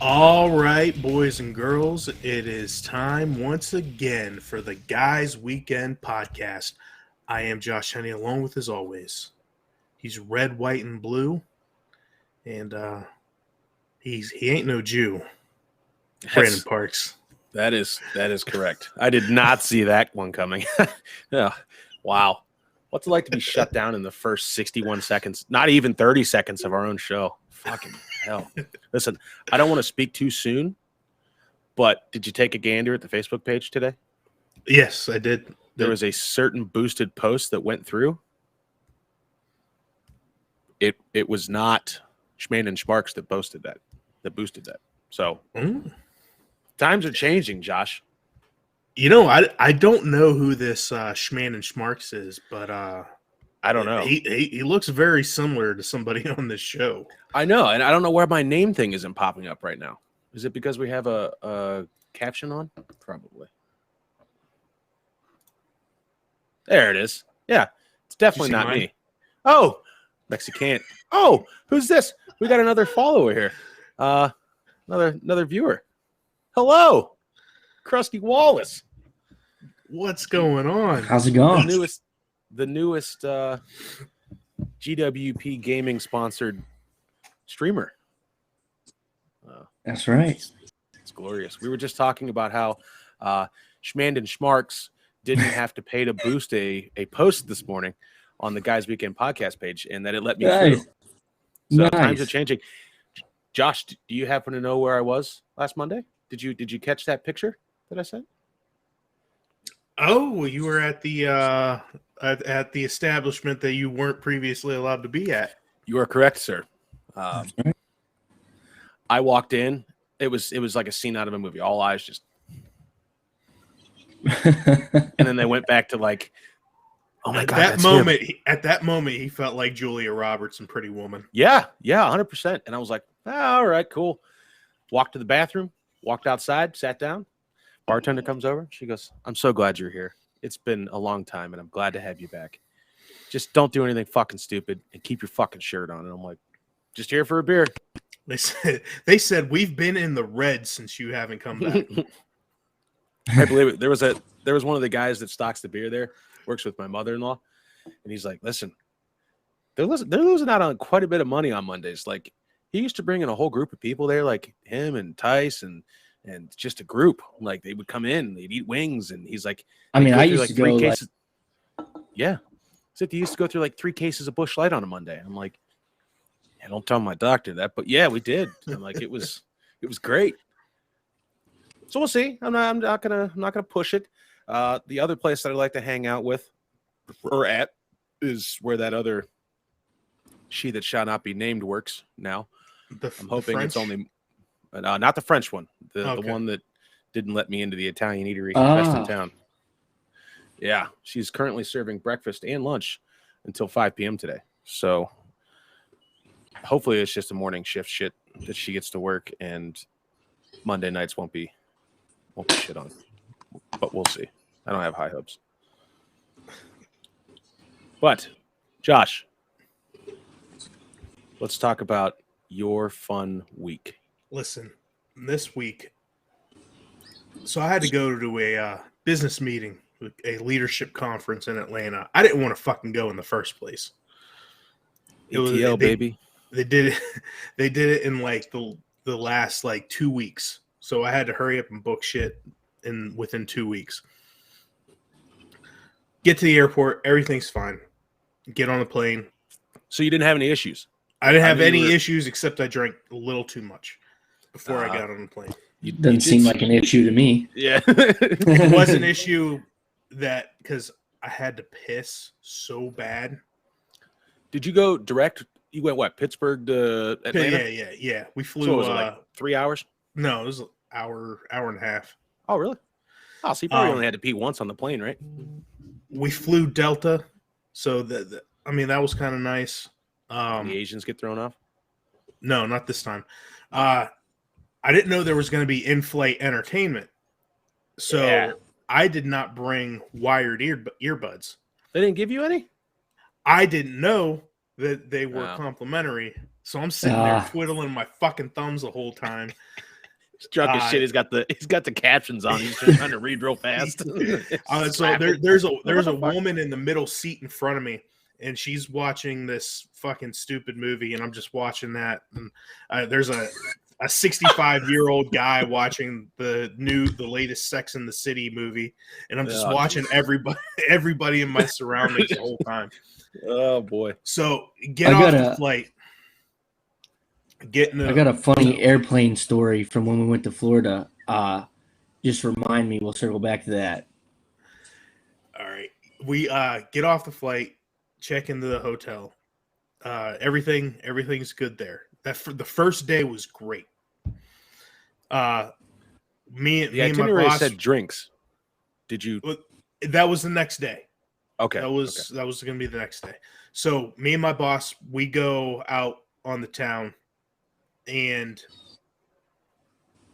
All right, boys and girls, it is time once again for the Guys Weekend podcast. I am Josh Henney, along with, as always, he's red, white, and blue, and he ain't no Jew. Brandon Parks. That is correct. I did not see that one coming. Yeah. Wow. What's it like to be shut down in the first 61 seconds, not even 30 seconds of our own show? Fucking hell. Listen, I don't want to speak too soon, but did you take a gander at the Facebook page today? Yes, I did. There was a certain boosted post that went through. It was not Schman and Schmarks that boosted that. So times are changing, Josh. You know, I don't know who this Schman and Schmarks is, but I don't know. He looks very similar to somebody on this show. I know, and I don't know where my name thing isn't popping up right now. Is it because we have a caption on? Probably. There it is. Yeah, it's definitely not me. Oh, Mexican. Oh, who's this? We got another follower here. Another viewer. Hello, Crusty Wallace. What's going on? How's it going? The newest GWP gaming sponsored streamer. That's right. It's glorious. We were just talking about how Schmand and Schmarks didn't have to pay to boost a post this morning on the Guys Weekend podcast page, and that it let me through. So times are changing. Josh, do you happen to know where I was last Monday? Did you catch that picture that I sent? Oh, you were at the establishment that you weren't previously allowed to be at. You are correct, sir. I walked in. It was like a scene out of a movie. All eyes just, and then they went back to like, oh my god! At that moment, he felt like Julia Roberts in Pretty Woman. Yeah, 100%. And I was like, all right, cool. Walked to the bathroom, walked outside, sat down. Bartender comes over. She goes, "I'm so glad you're here. It's been a long time, and I'm glad to have you back. Just don't do anything fucking stupid and keep your fucking shirt on." And I'm like, "Just here for a beer." They said we've been in the red since you haven't come back. I believe it. There was one of the guys that stocks the beer there, works with my mother-in-law, and he's like, "Listen, they're losing out on quite a bit of money on Mondays. Like, he used to bring in a whole group of people there, like him and Tice and just a group. Like, they would come in, they'd eat wings, and he's like, I mean, I used like to 3 go cases. Yeah, so he used to go through like 3 cases of Busch Light on a Monday. I'm like, yeah, don't tell my doctor that, but yeah, we did. I'm like, it was great. So we'll see. I'm not gonna push it. The other place that I like to hang out with or at is where that other she that shall not be named works now. I'm hoping it's only not the French one, the one that didn't let me into the Italian eatery best in town. Yeah, she's currently serving breakfast and lunch until 5 p.m. today. So hopefully it's just a morning shift shit that she gets to work, and Monday nights won't be shit on. But we'll see. I don't have high hopes. But Josh, let's talk about your fun week. Listen, this week, so I had to go to a business meeting, a leadership conference in Atlanta. I didn't want to fucking go in the first place. ATL, baby. They did it in like the last like 2 weeks. So I had to hurry up and book shit within 2 weeks. Get to the airport, everything's fine. Get on the plane. So you didn't have any issues? I didn't have any issues except I drank a little too much before I got on the plane. Doesn't seem like an issue to me. Yeah. It was an issue because I had to piss so bad. Did you go direct? You went what? Pittsburgh to Atlanta? Yeah. We flew. So was it like 3 hours? No, it was an hour and a half. Oh, really? Oh, so you probably only had to pee once on the plane, right? We flew Delta, so that was kind of nice. The Asians get thrown off? No, not this time. I didn't know there was going to be in-flight entertainment, so I did not bring wired earbuds. They didn't give you any? I didn't know that they were complimentary, so I'm sitting there twiddling my fucking thumbs the whole time. He's drunk as shit. He's got the captions on. He's just trying to read real fast. So there's a woman in the middle seat in front of me, and she's watching this fucking stupid movie, and I'm just watching that. And there's a 65-year-old guy watching the latest Sex and the City movie, and I'm just watching everybody in my surroundings the whole time. Oh boy! So get off the flight. I got a funny airplane story from when we went to Florida. Just remind me. We'll circle back to that. All right. We get off the flight, check into the hotel. Everything's good there. The first day was great. Me and my boss said drinks. Did you? That was the next day. Okay. That was going to be the next day. So me and my boss, we go out on the town, and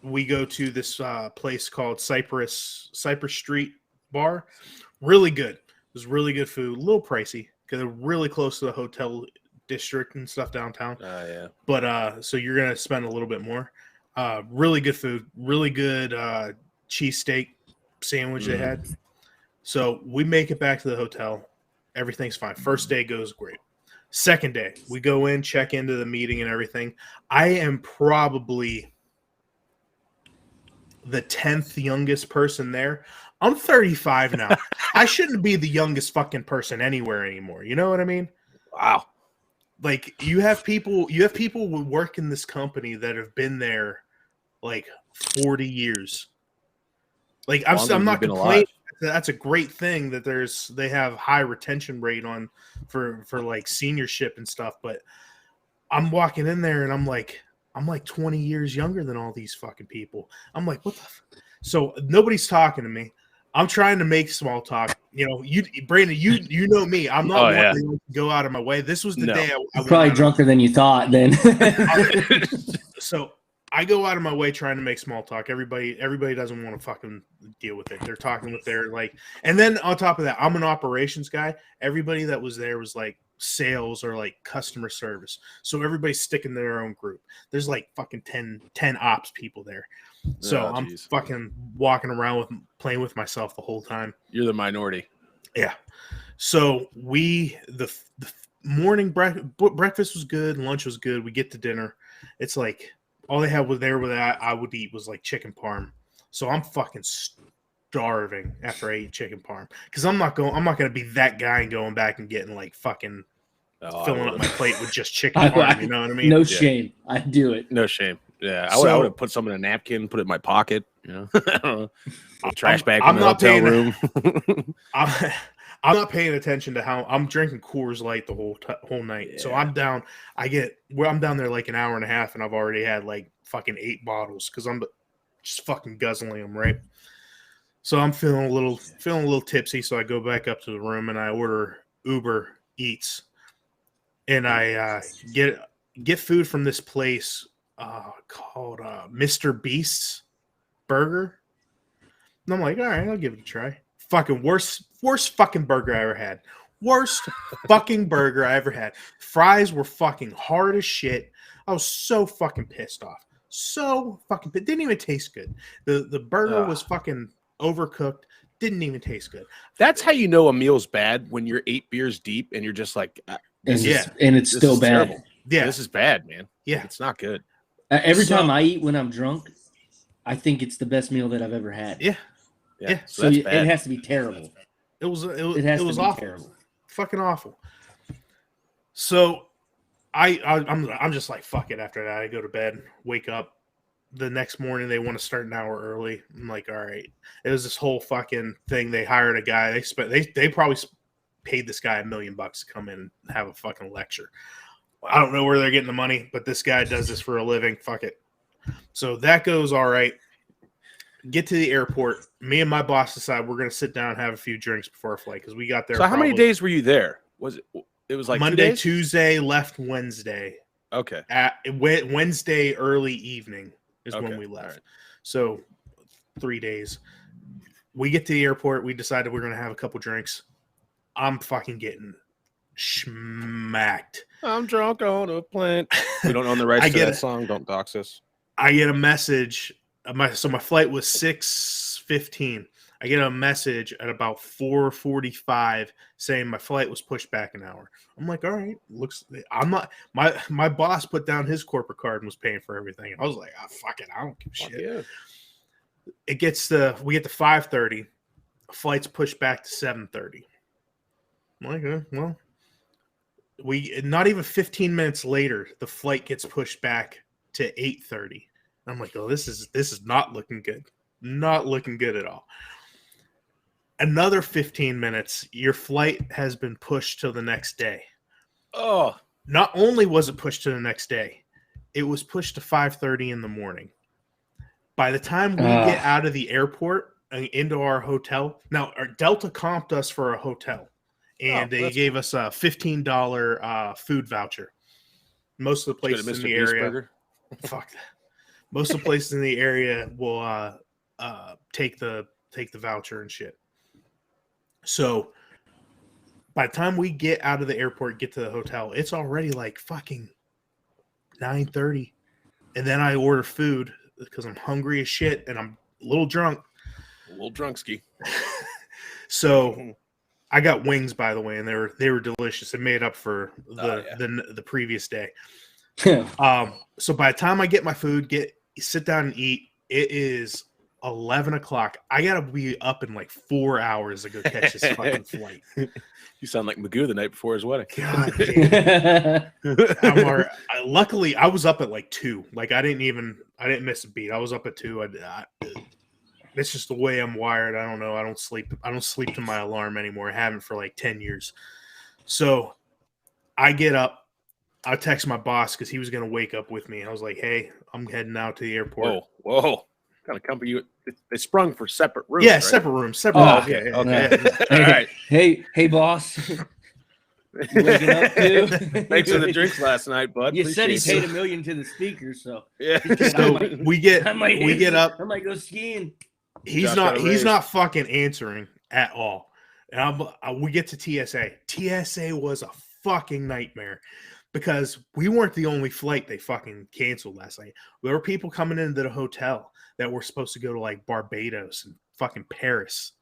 we go to this place called Cypress Street Bar. Really good. It was really good food. A little pricey because they're really close to the hotel district and stuff downtown. Yeah. But so you're gonna spend a little bit more. Really good food. Really good cheesesteak sandwich they had. So we make it back to the hotel. Everything's fine. First day goes great. Second day, we go in, check into the meeting and everything. I am probably the 10th youngest person there. I'm 35 now. I shouldn't be the youngest fucking person anywhere anymore. You know what I mean? Wow. Like you have people who work in this company that have been there like 40 years. Like I'm not complaining. That's a great thing that they have high retention rate on for like seniorship and stuff. But I'm walking in there and I'm like 20 years younger than all these fucking people. I'm like, what the? So nobody's talking to me. I'm trying to make small talk. You know, Brandon, you know me. I'm not wanting to go out of my way. This was the day I probably drunker than you thought then. So I go out of my way trying to make small talk. Everybody doesn't want to fucking deal with it. They're talking with their like, and then on top of that, I'm an operations guy. Everybody that was there was like sales or like customer service. So everybody's sticking to their own group. There's like fucking 10 ops people there. So I'm fucking walking around playing with myself the whole time. You're the minority. Yeah. So the morning breakfast was good. Lunch was good. We get to dinner. It's like, all they had was there with that I would eat was like chicken parm. So I'm fucking starving after I eat chicken parm because I'm not going to be that guy and going back and getting like fucking filling up my plate with just chicken parm. You know what I mean? No shame. I'd do it. No shame. Yeah, I would have put some in a napkin, put it in my pocket. You know, I don't know. A trash bag in the hotel room. I'm not paying attention to how I'm drinking Coors Light the whole night. Yeah. So I'm down. I'm down there like an hour and a half, and I've already had like fucking 8 bottles because I'm just fucking guzzling them, right? So I'm feeling a little tipsy. So I go back up to the room and I order Uber Eats, and I get food from this place called Mr. Beast's Burger. And I'm like, all right, I'll give it a try. Fucking worst fucking burger I ever had. Worst fucking burger I ever had. Fries were fucking hard as shit. I was so fucking pissed off. It didn't even taste good. The burger was fucking overcooked. Didn't even taste good. That's how you know a meal's bad, when you're 8 beers deep and you're just like, and it's still bad. Terrible. Yeah, this is bad, man. Yeah, it's not good. Every time I eat when I'm drunk, I think it's the best meal that I've ever had. Yeah. So it has to be terrible. It was awful. Terrible. Fucking awful. So I'm just like, fuck it. After that, I go to bed, wake up. The next morning, they want to start an hour early. I'm like, all right. It was this whole fucking thing. They hired a guy. They probably paid this guy $1 million to come in and have a fucking lecture. I don't know where they're getting the money, but this guy does this for a living. Fuck it. So that goes all right. Get to the airport. Me and my boss decide we're going to sit down and have a few drinks before our flight because we got there. So how many days were you there? It was like Monday, Tuesday, left Wednesday. Okay. Wednesday early evening is when we left. Right. So 3 days. We get to the airport. We decided we're going to have a couple drinks. I'm fucking getting schmacked. I'm drunk on a plane. We don't own the rights to that song. Don't dox us. I get a message my flight was 6:15. I get a message at about 4:45 saying my flight was pushed back an hour. I'm like, all right, looks. I'm not. My boss put down his corporate card and was paying for everything. I was like, oh, fuck it, I don't give a shit. Yeah. We get to 5:30. Flight's pushed back to 7:30. I'm like, well, we not even 15 minutes later, the flight gets pushed back to 8:30. I'm like, oh, this is not looking good. Not looking good at all. Another 15 minutes, your flight has been pushed till the next day. Oh. Not only was it pushed to the next day, it was pushed to 5:30 in the morning. By the time we get out of the airport and into our hotel, now Delta comped us for a hotel, and they gave us a $15 food voucher. Most of the places in the area, fuck that. Most of the places in the area will take the voucher and shit. So by the time we get out of the airport, get to the hotel, it's already like fucking 9:30. And then I order food because I'm hungry as shit and I'm a little drunk. A little drunk-ski. So I got wings, by the way, and they were delicious. It made up for the previous day. So by the time I get my food, sit down and eat, it is 11 o'clock. I gotta be up in like 4 hours to go catch this fucking flight. You sound like Magoo the night before his wedding. God damn. Luckily, I was up at like 2. Like I didn't miss a beat. I was up at 2. It's just the way I'm wired. I don't know. I don't sleep to my alarm anymore. I haven't for like 10 years. So I get up. I text my boss because he was going to wake up with me. I was like, hey, I'm heading out to the airport. Whoa. Kind of company they sprung for separate rooms. Yeah, right? Separate rooms. Okay. Yeah. All right. Hey, boss. You waking up too? Thanks for the drinks last night, bud. You said he Appreciate paid $1 million to the speaker, so Yeah. So we get up. I might go skiing. He's not fucking answering at all. And we get to TSA. TSA was a fucking nightmare because we weren't the only flight they fucking canceled last night. There were people coming into the hotel that were supposed to go to like Barbados and fucking Paris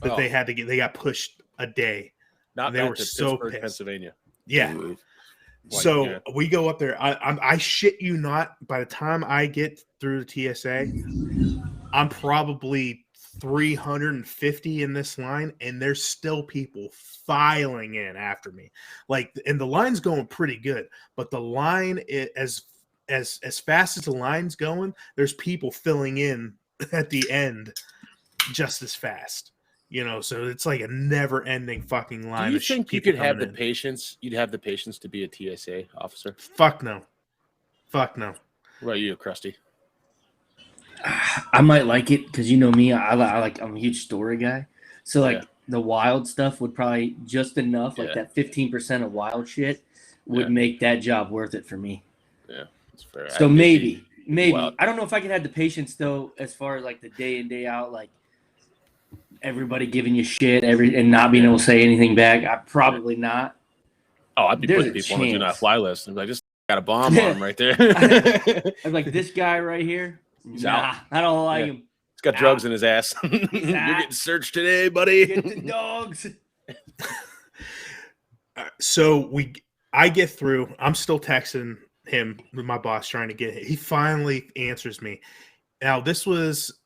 that they got pushed a day. Not they were so Pittsburgh, pissed. Pennsylvania. Yeah. So we go up there. I shit you not. By the time I get through the TSA, I'm probably 350 in this line, and there's still people filing in after me. Like, and the line's going pretty good, but the line as fast as the line's going, there's people filling in at the end just as fast. You know, so it's like a never-ending fucking line. Do you think you could have the patience? You'd have the patience to be a TSA officer? Fuck no. Fuck no. What about you, Krusty? I might like it because you know me. I'm a huge story guy. So the wild stuff would probably just enough. Like that 15% of wild shit would make that job worth it for me. Yeah, that's fair. So maybe wild. I don't know if I could have the patience though, as far as like the day in day out, like everybody giving you shit and not being able to say anything back. I probably not. Oh, I'd be putting people on the do not fly list. I'm like, just got a bomb on him right there. I'm like, this guy right here. He's out. I don't like him. He's got drugs in his ass. You're getting searched today, buddy. Get the dogs. So I get through. I'm still texting him with my boss trying to get him. He finally answers me. Now, this was,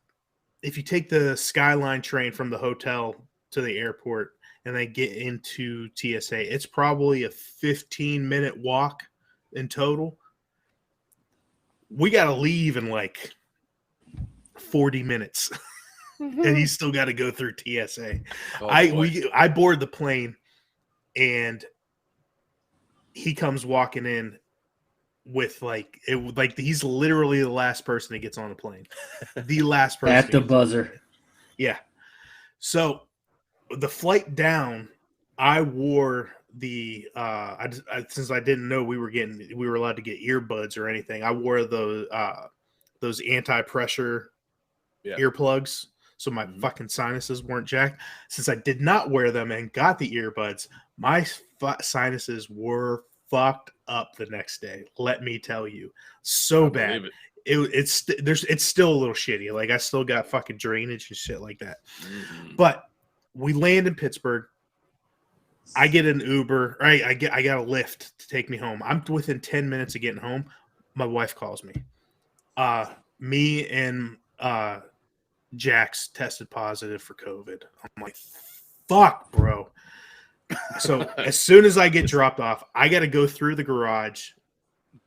if you take the Skyline train from the hotel to the airport and then get into TSA, it's probably a 15-minute walk in total. We got to leave in like 40 minutes and he's still got to go through TSA. I board the plane and he comes walking in with he's literally the last person that gets on the plane. The last person at the buzzer. Yeah. So the flight down, I wore the since I didn't know we were allowed to get earbuds or anything, I wore those anti-pressure earplugs so my fucking sinuses weren't jacked. Since I did not wear them and got the earbuds, my sinuses were fucked up the next day. Let me tell you, so bad. it's still a little shitty. Like I still got fucking drainage and shit like that. Mhm. But we land in Pittsburgh. I get an Uber, right? I got a Lyft to take me home. I'm within 10 minutes of getting home. My wife calls me. Me and Jax tested positive for COVID. I'm like, fuck, bro. So as soon as I get dropped off, I got to go through the garage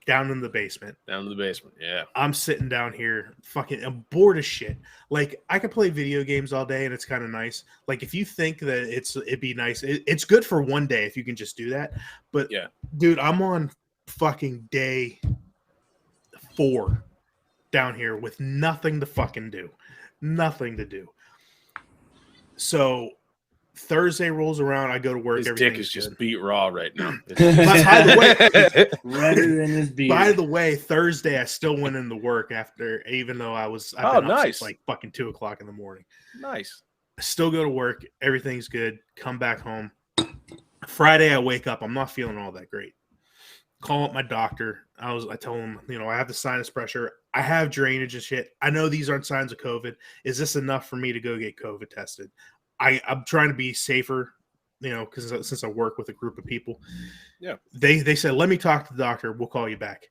down in the basement. Down to the basement, yeah. I'm sitting down here, fucking, I'm bored as shit. Like I could play video games all day, and it's kind of nice. Like if you think that it'd be nice, it's good for one day if you can just do that. But Yeah, dude, I'm on fucking day 4 down here with nothing to fucking do, nothing to do. So Thursday rolls around, I go to work. his dick is just beat raw right now. By the way, Redder than his beard. by the way, Thursday I still went into work after, even though I've been up nice. since like fucking 2:00 in the morning. Nice. I still go to work. Everything's good. Come back home. Friday I wake up. I'm not feeling all that great. Call up my doctor. I tell him, I have the sinus pressure. I have drainage and shit. I know these aren't signs of COVID. Is this enough for me to go get COVID tested? I'm trying to be safer, because since I work with a group of people. Yeah. They said, let me talk to the doctor. We'll call you back.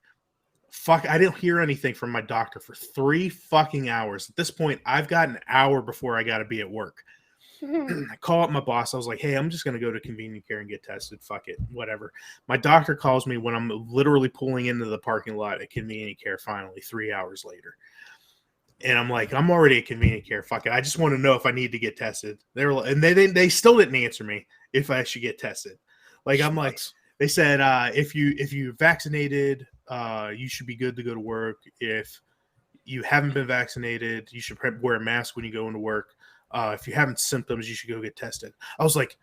Fuck, I didn't hear anything from my doctor for 3 fucking hours. At this point, I've got an hour before I got to be at work. I call up my boss. I was like, hey, I'm just going to go to convenient care and get tested. Fuck it. Whatever. My doctor calls me when I'm literally pulling into the parking lot at convenient care finally 3 hours later. And I'm like, I'm already at convenient care. Fuck it. I just want to know if I need to get tested. They still didn't answer me if I should get tested. Like, I'm like, they said, if you vaccinated, you should be good to go to work. If you haven't been vaccinated, you should wear a mask when you go into work. If you have symptoms, you should go get tested. I was like,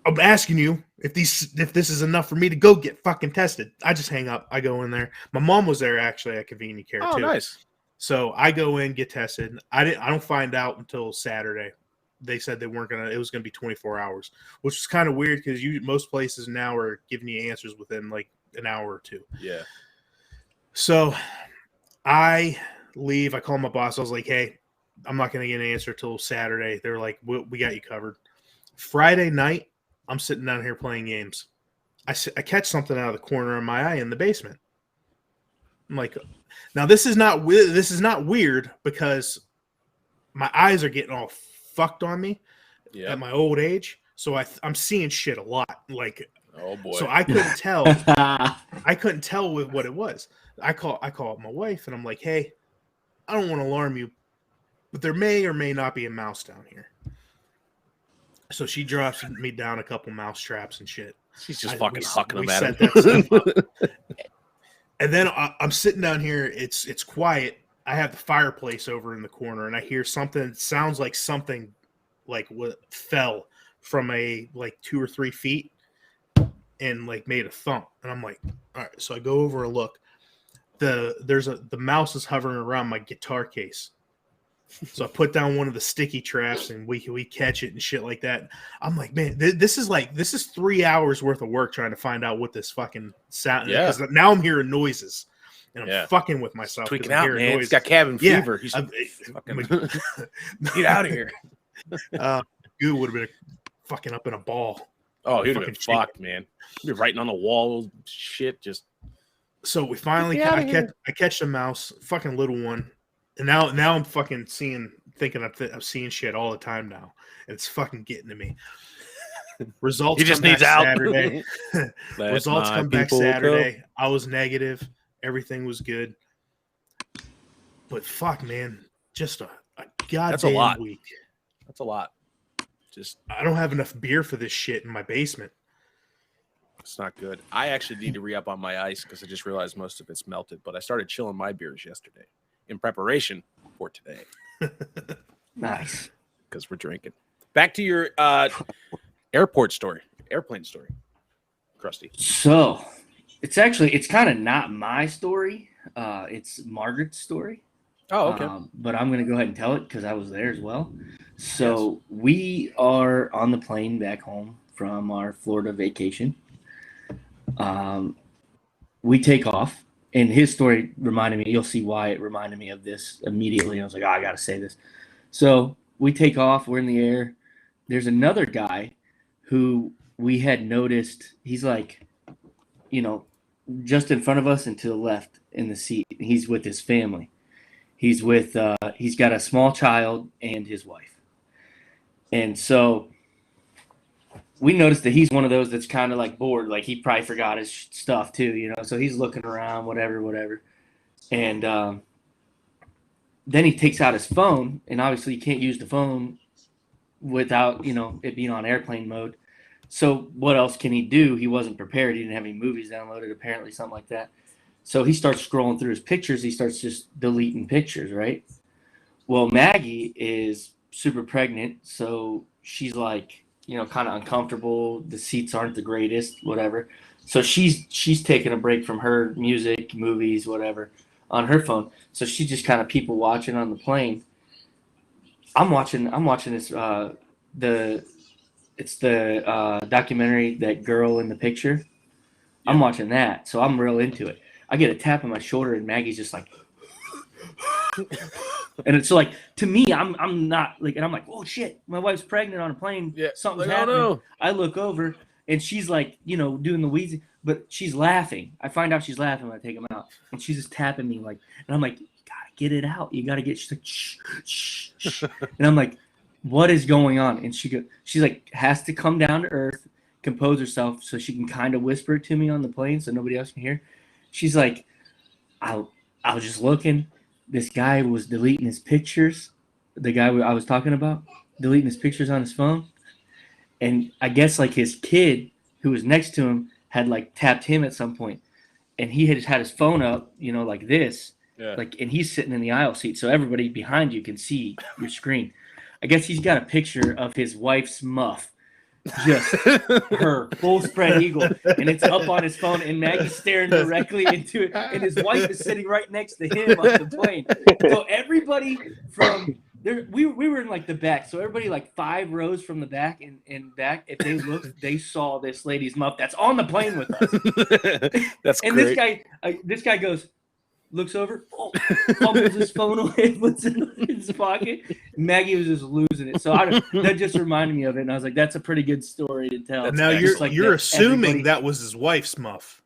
I'm asking you if this is enough for me to go get fucking tested. I just hang up. I go in there. My mom was there actually at convenient care too. Oh, nice. So I go in, get tested. I don't find out until Saturday. They said it was gonna be 24 hours, which is kind of weird because most places now are giving you answers within like an hour or two. Yeah. So I leave. I call my boss. I was like, hey, I'm not gonna get an answer till Saturday. They're like, we got you covered. Friday night, I'm sitting down here playing games. I catch something out of the corner of my eye in the basement. I'm like, now this is not weird because my eyes are getting all fucked on me at my old age. So I'm seeing shit a lot. Like, oh boy. So I couldn't tell. I couldn't tell with what it was. I call up my wife and I'm like, hey, I don't want to alarm you, but there may or may not be a mouse down here. So she drops me down a couple mouse traps and shit. She's just fucking hucking them at him. And then I'm sitting down here. It's quiet. I have the fireplace over in the corner, and I hear something. Sounds like something like what fell from like 2 or 3 feet and like made a thump. And I'm like, all right. So I go over and look. The mouse is hovering around my guitar case. So I put down one of the sticky traps and we catch it and shit like that. I'm like, man, this is 3 hours worth of work trying to find out what this fucking sound is. Because now I'm hearing noises and I'm fucking with myself. Tweaking out, man. Noises. He's got cabin fever. He's fucking get out of here. Goo would have been fucking up in a ball. Oh, he'd have been fucked, man. He'd be writing on the wall, shit. Just so we finally I catch the mouse, fucking little one. And now I'm fucking thinking I'm seeing shit all the time now. And it's fucking getting to me. Results he just needs out. Saturday. Results come back Saturday. I was negative. Everything was good. But fuck, man. Just a goddamn week. That's a lot. Just I don't have enough beer for this shit in my basement. It's not good. I actually need to re-up on my ice because I just realized most of it's melted. But I started chilling my beers yesterday in preparation for today. Nice. Because we're drinking. Back to your airplane story, Krusty. So it's kind of not my story. It's Margaret's story. Oh, okay. But I'm going to go ahead and tell it because I was there as well. So we are on the plane back home from our Florida vacation. We take off And his story reminded me, you'll see why it reminded me of this immediately. I was like, oh, I got to say this. So we take off. We're in the air. There's another guy who we had noticed. He's like, just in front of us and to the left in the seat. He's with his family. He's got a small child and his wife. And so we noticed that he's one of those that's kind of like bored. Like he probably forgot his stuff too, So he's looking around, whatever. And then he takes out his phone, and obviously you can't use the phone without, it being on airplane mode. So what else can he do? He wasn't prepared. He didn't have any movies downloaded, apparently, something like that. So he starts scrolling through his pictures. He starts just deleting pictures, right? Well, Maggie is super pregnant, so she's like, kind of uncomfortable. The seats aren't the greatest, whatever. So she's taking a break from her music, movies, whatever, on her phone. So she's just kind of people watching on the plane. I'm watching this it's the documentary, That Girl in the Picture. Yeah. I'm watching that, so I'm real into it. I get a tap on my shoulder, and Maggie's just like, and it's like, to me, I'm not like, and I'm like, oh shit, my wife's pregnant on a plane. Yeah, something's like, happening. Oh, no. I look over, and she's like, doing the wheezy, but she's laughing. I find out she's laughing when I take them out, and she's just tapping me like, and I'm like, you gotta get it out. You gotta get. She's like, shh, shh, shh, and I'm like, what is going on? And she's like, has to come down to earth, compose herself, so she can kind of whisper it to me on the plane, so nobody else can hear. She's like, I was just looking. This guy was deleting his pictures. The guy I was talking about, deleting his pictures on his phone. And I guess like his kid who was next to him had like tapped him at some point. And he had his phone up, like this. Yeah. And he's sitting in the aisle seat. So everybody behind you can see your screen. I guess he's got a picture of his wife's muff. Just her full spread eagle, and it's up on his phone, and Maggie's staring directly into it, and his wife is sitting right next to him on the plane. So everybody from there, we were in like the back, so everybody like 5 rows from the back and back, if they looked, they saw this lady's muff that's on the plane with us. That's and great. This guy goes, looks over, fumbles his phone away, puts it in his pocket. Maggie was just losing it. So that just reminded me of it, and I was like, "That's a pretty good story to tell." Now you're assuming that was his wife's muff.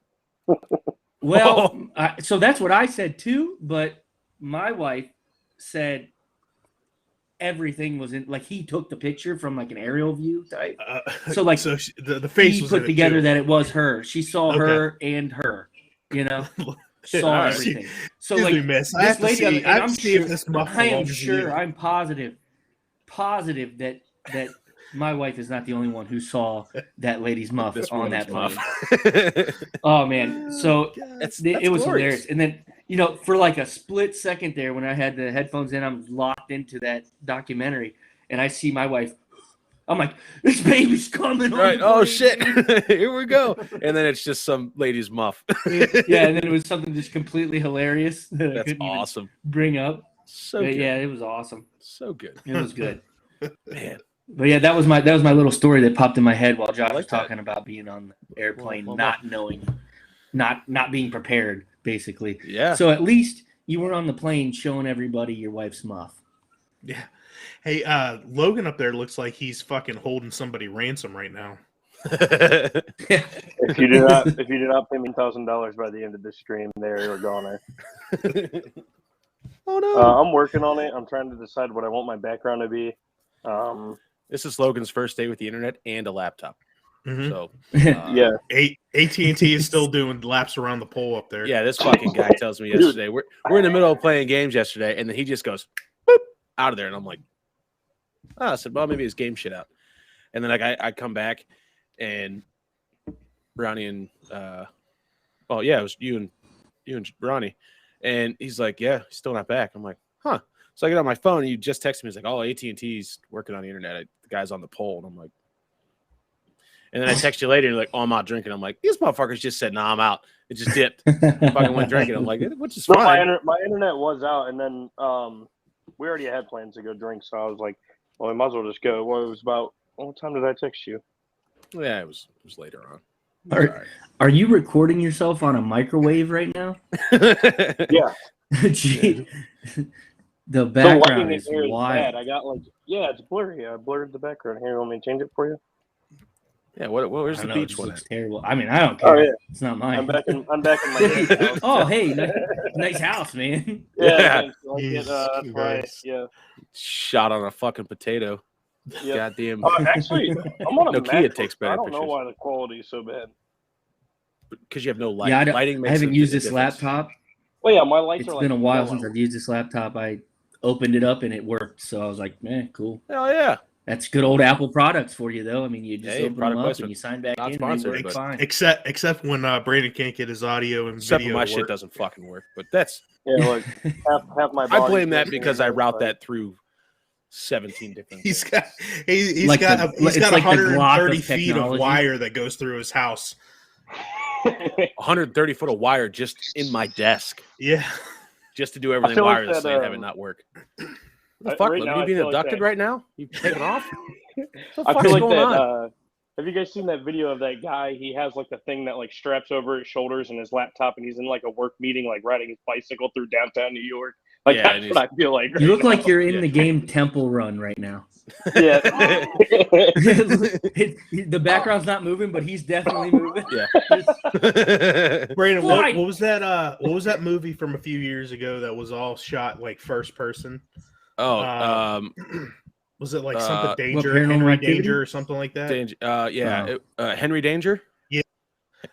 Well, so that's what I said too. But my wife said everything was in. Like he took the picture from like an aerial view type. So the face he was put in together it too. that it was her. She saw her and her. Saw everything. So like this lady, I'm sure if this muff I am belongs to sure, you. I'm positive that my wife is not the only one who saw that lady's muff on that plane. Oh man, so it was hilarious. And then for like a split second there, when I had the headphones in, I'm locked into that documentary, and I see my wife. I'm like, this baby's coming. Right. Oh shit. Here we go. And then it's just some lady's muff. Yeah, and then it was something just completely hilarious that That's I couldn't awesome. even bring up. So good. Yeah, it was awesome. So good. It was good. Man. But yeah, that was my little story that popped in my head while Josh was talking about being on the airplane, not knowing, not being prepared, basically. Yeah. So at least you were on the plane showing everybody your wife's muff. Yeah. Hey, Logan up there looks like he's fucking holding somebody ransom right now. If you do not pay me $1,000 by the end of this stream, they're a goner. Oh no! I'm working on it. I'm trying to decide what I want my background to be. This is Logan's first day with the internet and a laptop. Mm-hmm. So yeah, AT&T is still doing laps around the pole up there. Yeah, this fucking guy tells me yesterday we're in the middle of playing games yesterday, and then he just goes boop, out of there, and I'm like, I said, well, maybe his game shit out. And then I come back, and Brownie and it was you and Ronnie, and he's like, yeah, he's still not back. I'm like, huh. So I get on my phone, and you just texted me. He's like, oh, AT&T's working on the internet. The guy's on the pole, and I'm like, and then I text you later, and you're like, oh, I'm out drinking. I'm like, these motherfuckers just said, nah, I'm out. It just dipped. Fucking went drinking. I'm like, which is fine. My internet was out, and then we already had plans to go drink, so I was like, well, we might as well just go. Well, it was about, what time did I text you? Yeah, it was later on. Are you recording yourself on a microwave right now? Yeah. Gee, the The background lighting in is here is bad. wild. I got it's blurry. I blurred the background here. Want me to change it for you? Yeah, where's I the know, it beach just one looks at? terrible. I mean, I don't care. Oh, yeah. It's not mine. I'm back in my dad's house. Oh, hey, nice house, man. Yeah, Yeah. thanks. I like it. Jesus That's why. Christ. Yeah. Shot on a fucking potato. Yep. Goddamn. Actually, I'm on a Nokia MacBook, takes so I better don't know pictures. why the quality is so bad. Because you have no light. Yeah, Lighting I makes haven't a used a this difference. laptop. Well, yeah, my lights It's are like been a while yellow. since I've used this laptop. I opened it up and it worked, so I was like, "Man, cool." Hell yeah. That's good old Apple products for you, though. I mean, you just Hey, open them product up placement. and you sign back Not in, sponsored, and they work but- fine. Except when Brandon can't get his audio and Except for video my to shit work. doesn't fucking work. But that's Yeah, like half my I body. blame that because I route that through 17 different He's things. got he's Like got the- he's it's got like the Glock 130 of feet of technology. wire that goes through his house. 130 foot of wire just in my desk Yeah. just to do everything feel like wirelessly that, and have it not work. What the right fuck? now, Logan, I you being feel like abducted that- right now? You taking off? What the I fuck's feel like going that. on? Have you guys seen that video of that guy? He has like the thing that like straps over his shoulders and his laptop, and he's in like a work meeting, like riding his bicycle through downtown New York. Like Yeah, and that's what I feel like. You right look like now. you're in Yeah. the game Temple Run right now. Yeah. The background's not moving, but he's definitely moving. Yeah. Brandon, Why? what was that movie from a few years ago that was all shot like first person? Oh, Was it like something Danger, Paranormal Henry Activity? Danger, or something like that? Danger, Oh. Henry Danger?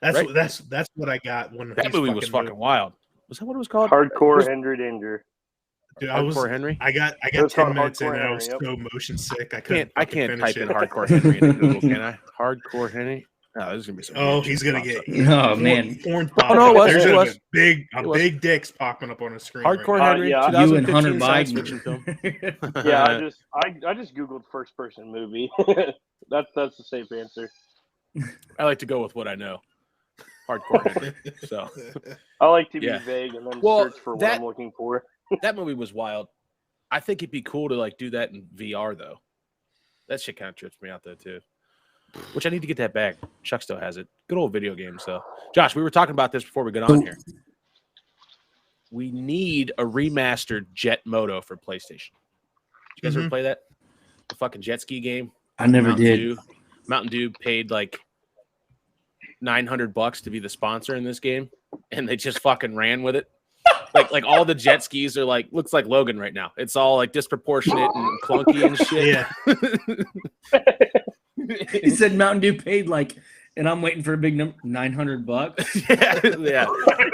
That's right? what that's what I got when That he's movie was fucking moving. wild. Was that what it was called? Hardcore Was- Henry Danger. Dude, Hardcore Henry? I got It was 10 called minutes in Hardcore and I was Henry, so motion sick. I I couldn't can't type finish in it. hardcore Henry into Google, can I? Hardcore Henry? No, this is gonna be some. Oh, weird he's shit gonna pops get up. Oh man, orange Oh, pop. no, it was, There's it gonna was. be It was. big dicks popping up on the screen. Hardcore right Henry, yeah. you and 2015 Hunter science Biden. fiction film. Yeah, I just googled first person movie. that's the safe answer. I like to go with what I know. Hardcore Henry. So I like to be Yeah. vague and then Well, search for what that- I'm looking for. that movie was wild. I think it'd be cool to like do that in VR though. That shit kind of trips me out though too. Which I need to get that back. Chuck still has it. Good old video games though. Josh, we were talking about this before we got on here. We need a remastered Jet Moto for PlayStation. Did you guys ever play that? The fucking jet ski game. I never Mountain did. Dew. Mountain Dew paid like $900 to be the sponsor in this game, and they just fucking ran with it. Like all the jet skis are like looks like Logan right now. It's all like disproportionate and clunky and shit. Yeah. He said Mountain Dew paid like, and I'm waiting for a big number, $900. yeah.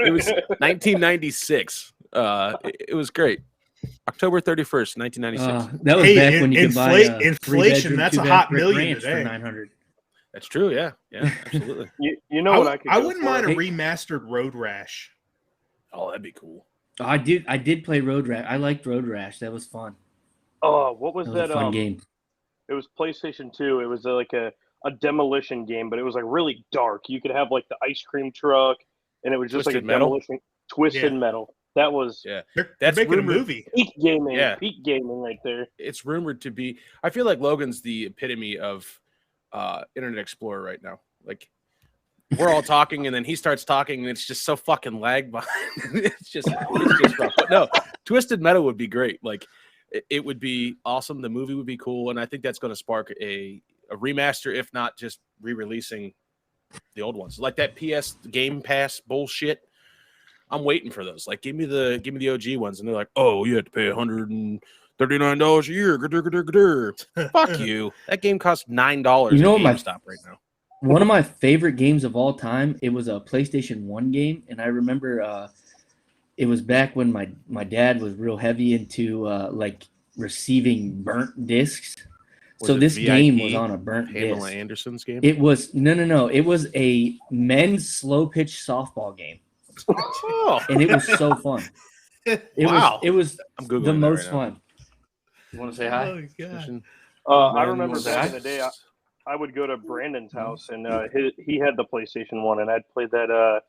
It was 1996. It was great. October 31st, 1996. That was Hey, back when you could buy a inflation, that's a hot million for today. $900. That's true. Yeah. Yeah. Absolutely. You know what I could I go wouldn't for? mind a Hey. remastered Road Rash. Oh, that'd be cool. Oh, I did play Road Rash. I liked Road Rash. That was fun. Oh, what was That was that? a fun game. It was PlayStation 2. It was like a demolition game, but it was like really dark. You could have like the ice cream truck, and it was just Twisted like a Metal? demolition. Twisted Yeah. Metal. That was Yeah. They're That's making rumored- a movie. peak gaming. Yeah. Peak gaming right there. It's rumored to be. I feel like Logan's the epitome of Internet Explorer right now. Like we're all talking, and then he starts talking, and it's just so fucking lag behind. it's just rough. But no, Twisted Metal would be great. Like it would be awesome. The movie would be cool, and I think that's going to spark a remaster, if not just re-releasing the old ones, like that PS Game Pass bullshit. I'm waiting for those. Like, give me the OG ones, and they're like, oh, you have to pay $139 a year. Fuck you. That game costs $9 You know at what GameStop right now. One of my favorite games of all time. It was a PlayStation 1 game, and I remember it was back when my dad was real heavy into like receiving burnt discs. Was So it this game VIP? was on a burnt Pamela disc. Anderson's game. It was no. It was a men's slow pitch softball game, Oh, and it was so fun. Wow. It was I'm googling the that most right now. fun. You want to say hi? Oh, God. I remember Men's- back in the day, I would go to Brandon's house, and he had the PlayStation 1, and I'd play that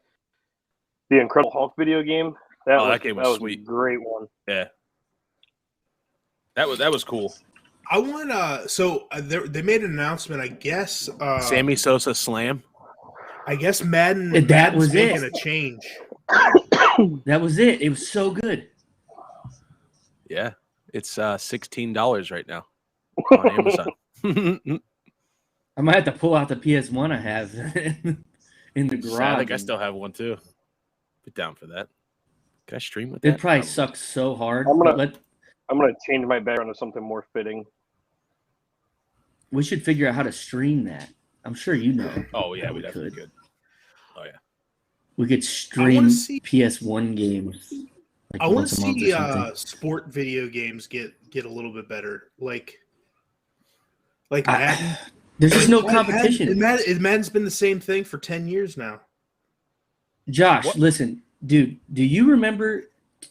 the Incredible Hulk video game. That game was a sweet. great one. Yeah, that was cool. I want they made an announcement, I guess. Sammy Sosa Slam. I guess Madden. That Madden's was it. making a change. That was it. It was so good. Yeah, it's $16 right now on Amazon. I might have to pull out the PS1 I have in the garage. I think I still have one too. Put down for that. Can I stream with It that? probably sucks so hard. I'm gonna- But I'm gonna change my background to something more fitting. we should figure out how to stream that. I'm sure you know. Oh yeah, that we definitely could. Oh yeah. We could stream see- PS1 games. Like I want once to a month or see something. sport video games get a little bit better. Like Madden. There's just no competition. Madden's been the same thing for 10 years now. Josh, What? listen, dude. Do you remember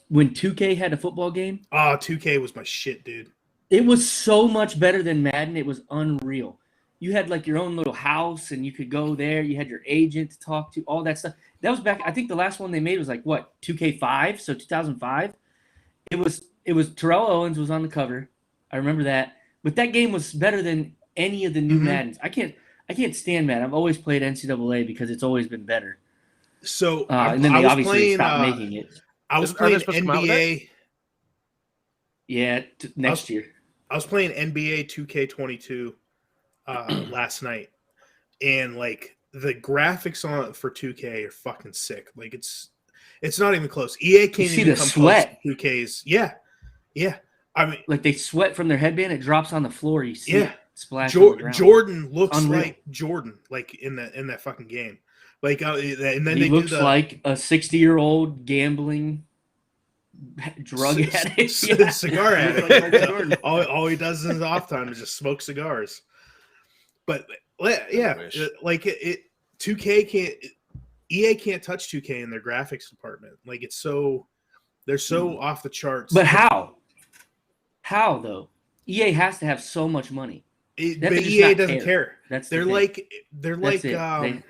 when 2K had a football game? Oh, 2K was my shit, dude. It was so much better than Madden. It was unreal. You had like your own little house, and you could go there. You had your agent to talk to, all that stuff. That was back. I think the last one they made was like what 2K5, so 2005. It was Terrell Owens was on the cover. I remember that. But that game was better than any of the new Mhm. Maddens. I can't stand Madden. I've always played NCAA because it's always been better. So And then I they was obviously playing. stopped making it. I was Are they playing supposed to come out with that? NBA. Yeah, next year. I was playing NBA 2K22 last night, and like the graphics on it for 2K are fucking sick. Like it's not even close. EA can't see even the come sweat. close to 2K's. Yeah. I mean, Like they sweat from their headband. It drops on the floor. You see Yeah. it splash on the ground. Jordan looks Unreal. like Jordan, like in that fucking game. Like, and then He they looks do the like a 60-year-old gambling drug addict. Yeah. cigar He looks addict. like Michael Jordan. all he does in his off time is just smoke cigars. But yeah, wish. like it 2K can't. EA can't touch 2K in their graphics department. Like they're so off the charts. But how? How though? EA has to have so much money. That But they just EA not doesn't care. care. That's the They're thing. like That's it.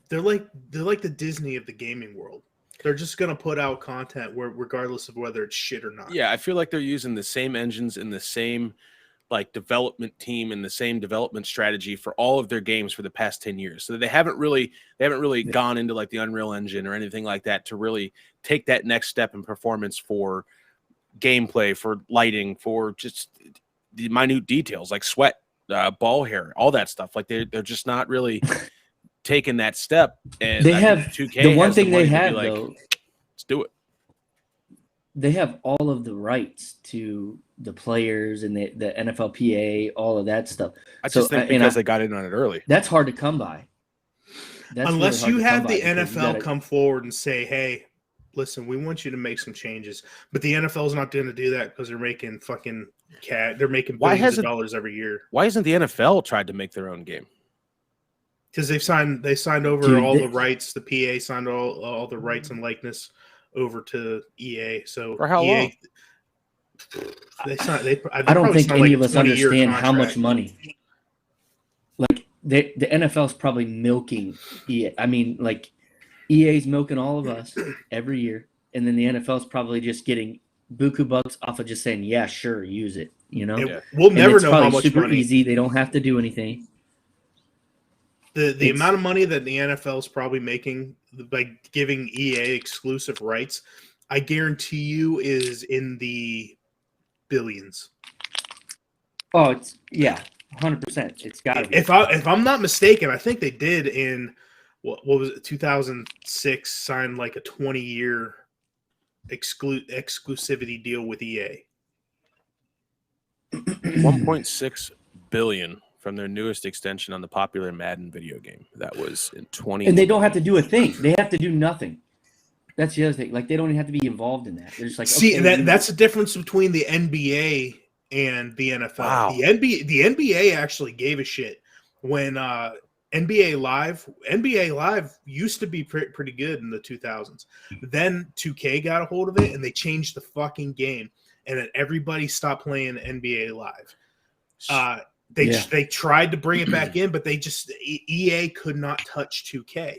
they're like the Disney of the gaming world. They're just gonna put out content regardless of whether it's shit or not. Yeah, I feel like they're using the same engines and the same like development team and the same development strategy for all of their games for the past 10 years. So they haven't really gone into like the Unreal Engine or anything like that to really take that next step in performance for gameplay, for lighting, for just the minute details like sweat, ball hair, all that stuff. Like they're just not really taking that step. And They I have 2K the one has thing they money to be have like, though. let's do it. They have all of the rights to the players and the NFLPA, all of that stuff. I just think because they got in on it early. That's hard to come by. That's Unless really you hard to have come the by because you NFL gotta- come forward and say, "Hey, listen, we want you to make some changes," but the NFL's not going to do that because they're making fucking they're making Why billions of hasn't- dollars every year Why hasn't the NFL tried to make their own game? because they signed over Dude, all the rights. The PA signed all the rights and likeness over to EA. So For how EA, long? They signed. I don't think any of us 20-year understand how much contract. money. Like the NFL's probably milking EA. I mean, like EA's milking all of us every year, and then the NFL's probably just getting buku bucks off of just saying, "Yeah, sure, use it." You know, Yeah. We'll And never it's know how probably much super money. easy. They don't have to do anything. The It's- amount of money that the NFL is probably making by giving EA exclusive rights, I guarantee you, is in the billions. Oh, it's 100%. It's got to be. If I'm not mistaken, I think they did in what was it, 2006, signed like a 20-year exclusivity deal with EA. 1.6 billion from their newest extension on the popular Madden video game. That was in 20. And they don't have to do a thing. They have to do nothing. That's the other thing. Like they don't even have to be involved in that. They're just like, See, okay, that's the difference between the NBA and the NFL. Wow. The NBA actually gave a shit when NBA Live used to be pretty good in the 2000s. Then 2K got a hold of it and they changed the fucking game, and then everybody stopped playing NBA Live. They tried to bring it back in, but EA could not touch 2K,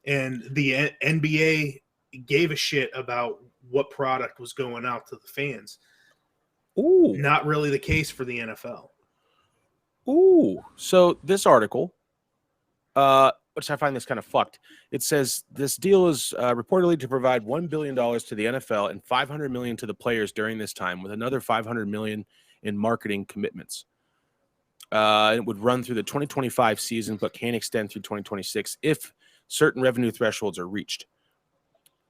and the NBA gave a shit about what product was going out to the fans. Ooh. Not really the case for the NFL. Ooh. So this article, which I find this kind of fucked. It says this deal is reportedly to provide $1 billion to the NFL and $500 million to the players during this time, with another $500 million in marketing commitments. It would run through the 2025 season, but can extend through 2026 if certain revenue thresholds are reached.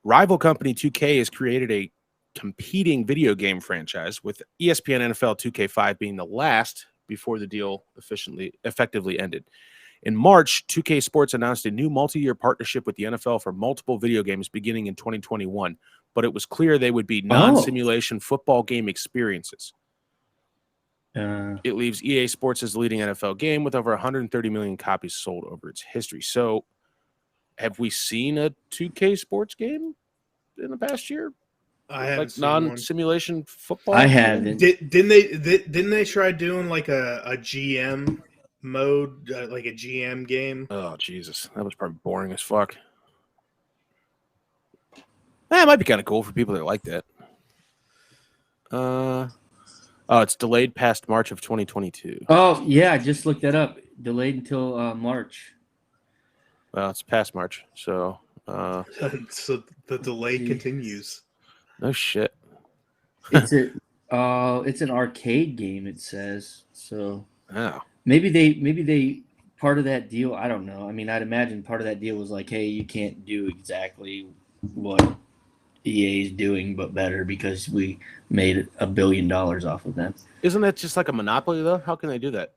Rival company 2K has created a competing video game franchise, with ESPN NFL 2K5 being the last before the deal effectively ended. In March, 2K Sports announced a new multi-year partnership with the NFL for multiple video games beginning in 2021, but it was clear they would be non-simulation football game experiences. It leaves EA Sports as the leading NFL game with over 130 million copies sold over its history. So, have we seen a 2K Sports game in the past year? I haven't Like seen one. non-simulation football? I haven't. Didn't they try doing like a GM mode, like a GM game? Oh, Jesus. That was probably boring as fuck. It might be kind of cool for people that like that. It's delayed past March of 2022. Oh, yeah, I just looked that up. Delayed until March. Well, it's past March, so... So the delay continues. No shit. It's an arcade game, it says. So Oh. maybe they part of that deal, I don't know. I mean, I'd imagine part of that deal was like, hey, you can't do exactly what EA is doing, but better because we made $1 billion off of them. Isn't that just like a monopoly, though? How can they do that?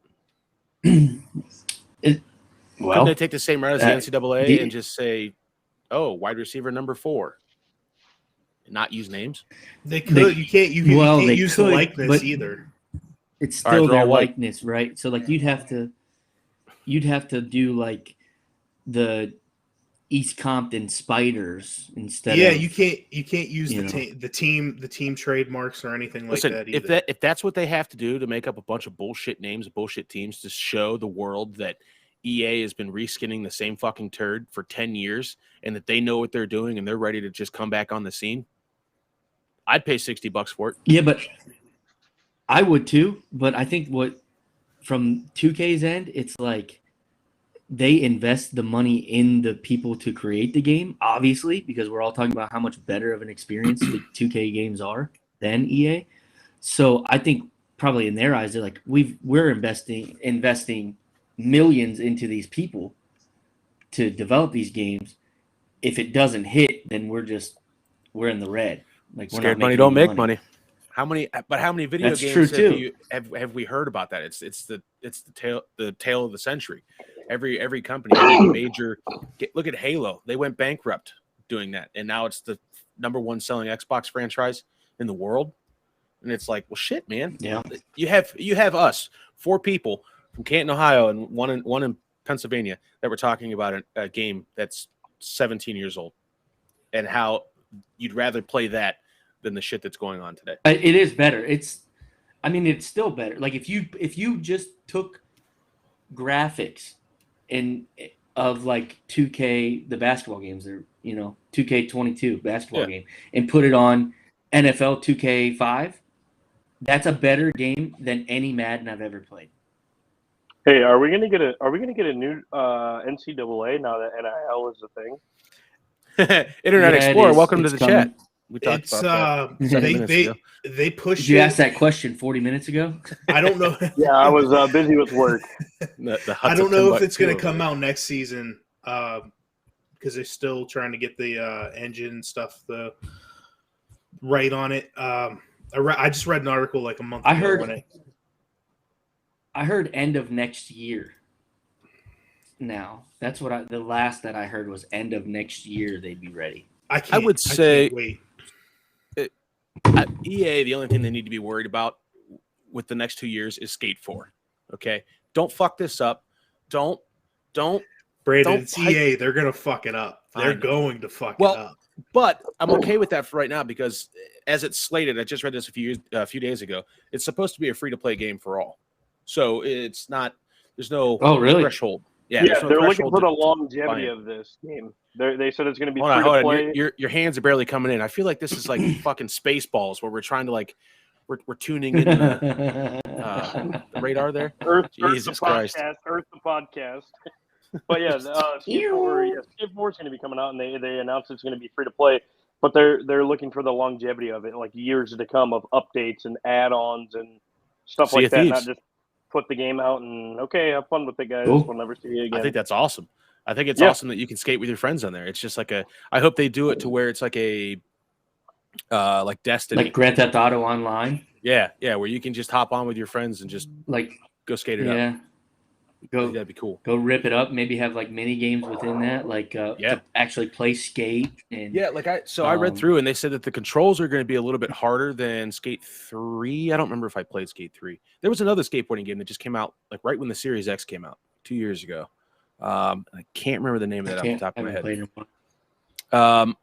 Couldn't they take the same route as the NCAA and just say, oh, wide receiver number 4? Not use names? They could. You can't use the likeness either. It's still their white. likeness, right? So like you'd have to do like the East Compton Spiders instead. Yeah, of, you can't use the team trademarks or anything like that either. If that's what they have to do to make up a bunch of bullshit names, bullshit teams to show the world that EA has been reskinning the same fucking turd for 10 years and that they know what they're doing and they're ready to just come back on the scene, I'd pay $60 for it. Yeah, but I would too. But I think from 2K's end, it's like they invest the money in the people to create the game, obviously, because we're all talking about how much better of an experience the 2K games are than EA. So I think probably in their eyes, they're like, we're investing millions into these people to develop these games. If it doesn't hit, then we're in the red. Like scared money don't make money. How many video That's games true have we heard about that? It's the tale of the century. Every company, every major. Look at Halo. They went bankrupt doing that, and now it's the number one selling Xbox franchise in the world. And it's like, well, shit, man. Yeah. You have us, 4 people from Canton, Ohio, and one in Pennsylvania that were talking about a game that's 17 years old, and how you'd rather play that than the shit that's going on today. It is better. It's still better. Like if you just took graphics of like 2K, the basketball games, or 2K22 basketball game, and put it on NFL 2K5, that's a better game than any Madden I've ever played. Hey, are we gonna get a new NCAA now that NIL is a thing? Internet Explorer, welcome to the coming. chat. We talked about that. They pushed. Did you ask that question 40 minutes ago? I don't know. Yeah, I was busy with work. I don't know if it's going to come out next season because they're still trying to get the engine stuff right on it. I just read an article like a month ago. I heard end of next year. Now that's what the last that I heard was end of next year they'd be ready. I would say wait. EA, the only thing they need to be worried about with the next 2 years is Skate 4. Okay, don't fuck this up. Don't. Brandon, it's EA. They're gonna fuck it up. They're going to fuck it up. But I'm okay with that for right now because as it's slated, I just read this a few days ago. It's supposed to be a free-to-play game for all, so it's not. There's no threshold. Yeah, they're looking for the longevity of this game. They said it's going to be free to play. Your hands are barely coming in. I feel like this is like fucking Spaceballs, where we're trying to we're tuning in the radar there. Earth Jesus the Christ. Earth the podcast. But yeah, Skate 4 is going to be coming out, and they announced it's going to be free to play. But they're looking for the longevity of it, like years to come of updates and add-ons and stuff Sea like of that. Thieves. Not just put the game out and okay, have fun with it, guys. Cool. We'll never see you again. I think that's awesome. I think it's Yeah. awesome that you can skate with your friends on there. It's just like I hope they do it to where it's like a like Destiny. Like Grand Theft Auto Online. Yeah, where you can just hop on with your friends and just Like go skate it up. yeah. I think that'd be cool. Go rip it up. Maybe have like mini games within that, like to actually play skate. And Yeah, like I read through and they said that the controls are going to be a little bit harder than Skate 3. I don't remember if I played Skate 3. There was another skateboarding game that just came out like right when the Series X came out 2 years ago. I can't remember the name of that off the top of my head.